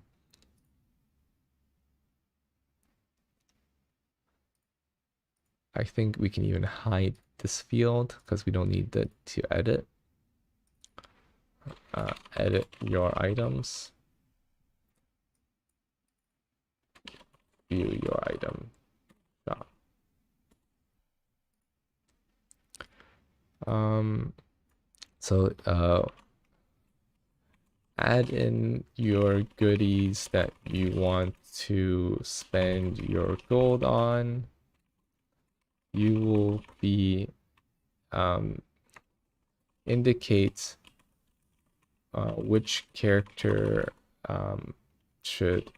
think we can even hide this field because we don't need that to edit. Edit your items. View your item shop. So add in your goodies that you want to spend your gold on. You will be indicate which character should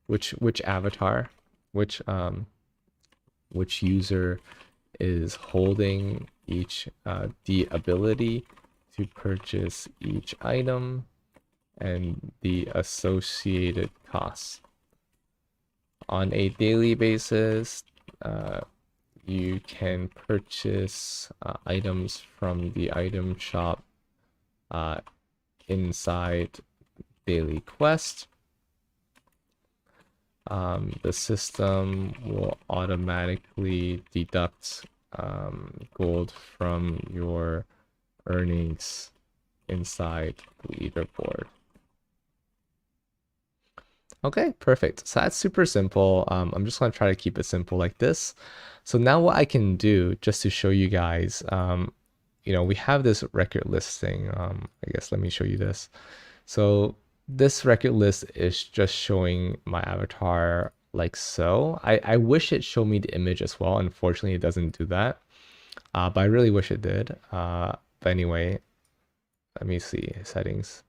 which avatar, which user is holding each the ability to purchase each item and the associated costs. On a daily basis, you can purchase items from the item shop inside daily quest. The system will automatically deduct gold from your earnings inside the leaderboard. Okay, perfect. So that's super simple. I'm just gonna try to keep it simple like this. So now what I can do just to show you guys, we have this record listing. I guess let me show you this. So this record list is just showing my avatar like so. I wish it showed me the image as well. Unfortunately, it doesn't do that. But I really wish it did. But anyway, let me see settings.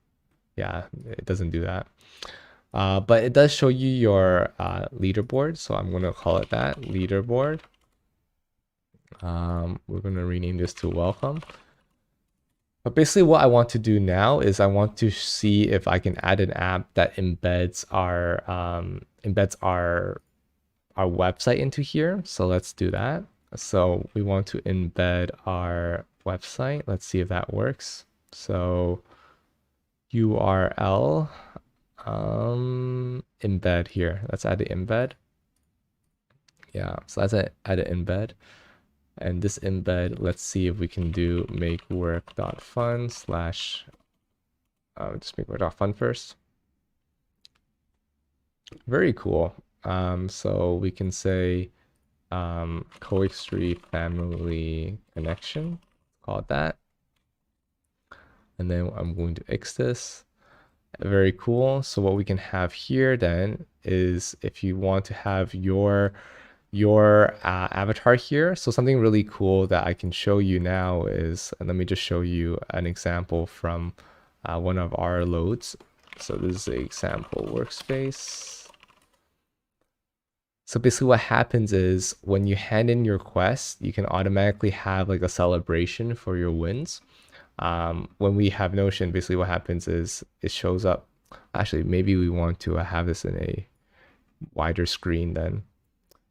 Yeah, it doesn't do that. But it does show you your leaderboard. So I'm going to call it that, leaderboard. We're going to rename this to welcome. But basically what I want to do now is I want to see if I can add an app that embeds our website into here. So let's do that. So we want to embed our website. Let's see if that works. So URL embed here. Let's add the embed. Yeah, so let's add an embed. And this embed, let's see if we can do make work.fun slash just make work.fun first. Very cool. So we can say co-x3 family connection, call it that. And then I'm going to X this. Very cool. So what we can have here then is if you want to have your avatar here. So something really cool that I can show you now is, and let me just show you an example from one of our loads. So this is an example workspace. So basically what happens is when you hand in your quest, you can automatically have like a celebration for your wins. When we have Notion, basically what happens is it shows up. Actually, maybe we want to have this in a wider screen then.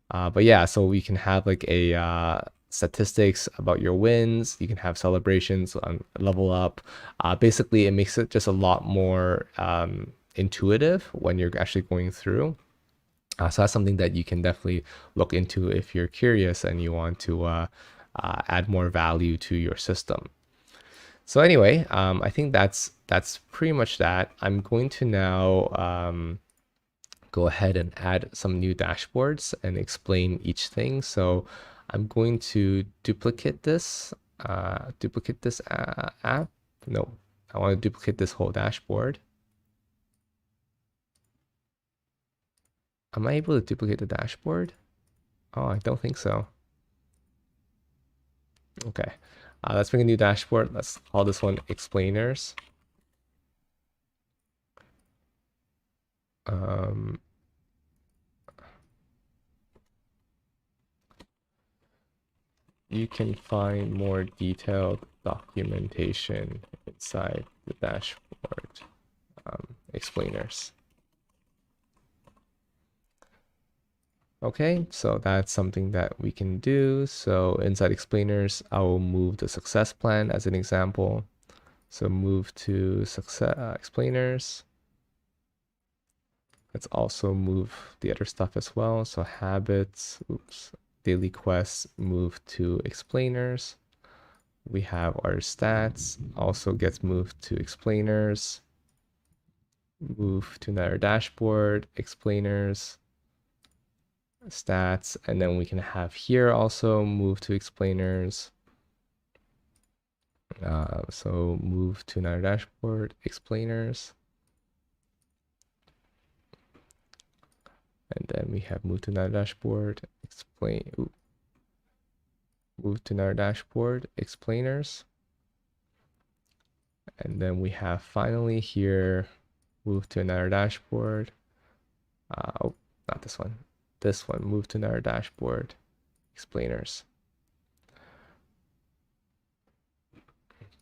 But yeah, so we can have like a statistics about your wins. You can have celebrations on level up. Basically, it makes it just a lot more intuitive when you're actually going through. So that's something that you can definitely look into if you're curious and you want to add more value to your system. So anyway, I think that's pretty much that. I'm going to now go ahead and add some new dashboards and explain each thing. So I'm going to duplicate this app. No, I want to duplicate this whole dashboard. Am I able to duplicate the dashboard? Oh, I don't think so. Okay, let's make a new dashboard. Let's call this one explainers. You can find more detailed documentation inside the dashboard explainers. Okay, so that's something that we can do. So inside explainers, I will move the success plan as an example. So move to success explainers. Let's also move the other stuff as well. So habits, daily quests, move to explainers. We have our stats, also gets moved to explainers. Move to another dashboard, explainers, stats, and then we can have here also move to explainers. So move to another dashboard, explainers. And then we have move to another dashboard, move to another dashboard, explainers. And then we have finally here, move to another dashboard. Oh, not this one. This one, move to another dashboard, explainers.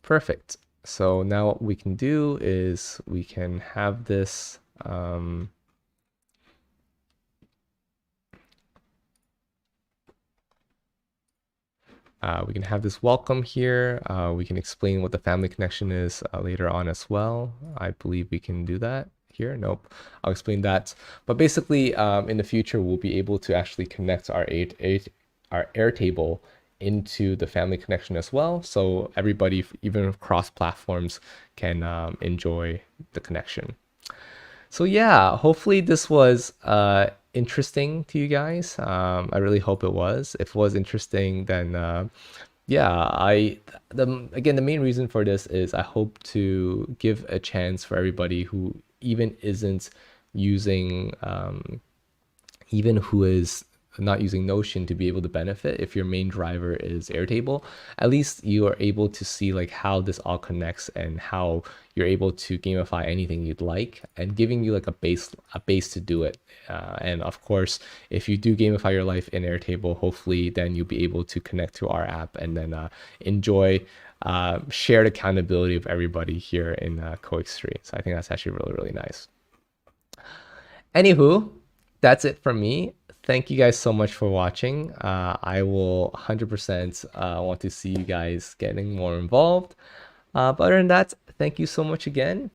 Perfect. So now what we can do is we can have this we can have this welcome here. We can explain what the family connection is later on as well. I believe we can do that here. Nope, I'll explain that. But basically, in the future, we'll be able to actually connect our Airtable into the family connection as well. So everybody, even across platforms, can enjoy the connection. So yeah, hopefully this was interesting to you guys. I really hope it was. If it was interesting, then yeah, the main reason for this is I hope to give a chance for everybody who even isn't using even who is not using Notion to be able to benefit. If your main driver is Airtable, at least you are able to see like how this all connects and how you're able to gamify anything you'd like, and giving you like a base to do it. And of course, if you do gamify your life in Airtable, hopefully then you'll be able to connect to our app and then enjoy shared accountability of everybody here in Co-X3. So I think that's actually really, really nice. Anywho, that's it from me. Thank you guys so much for watching. I will 100% want to see you guys getting more involved. But other than that, thank you so much again.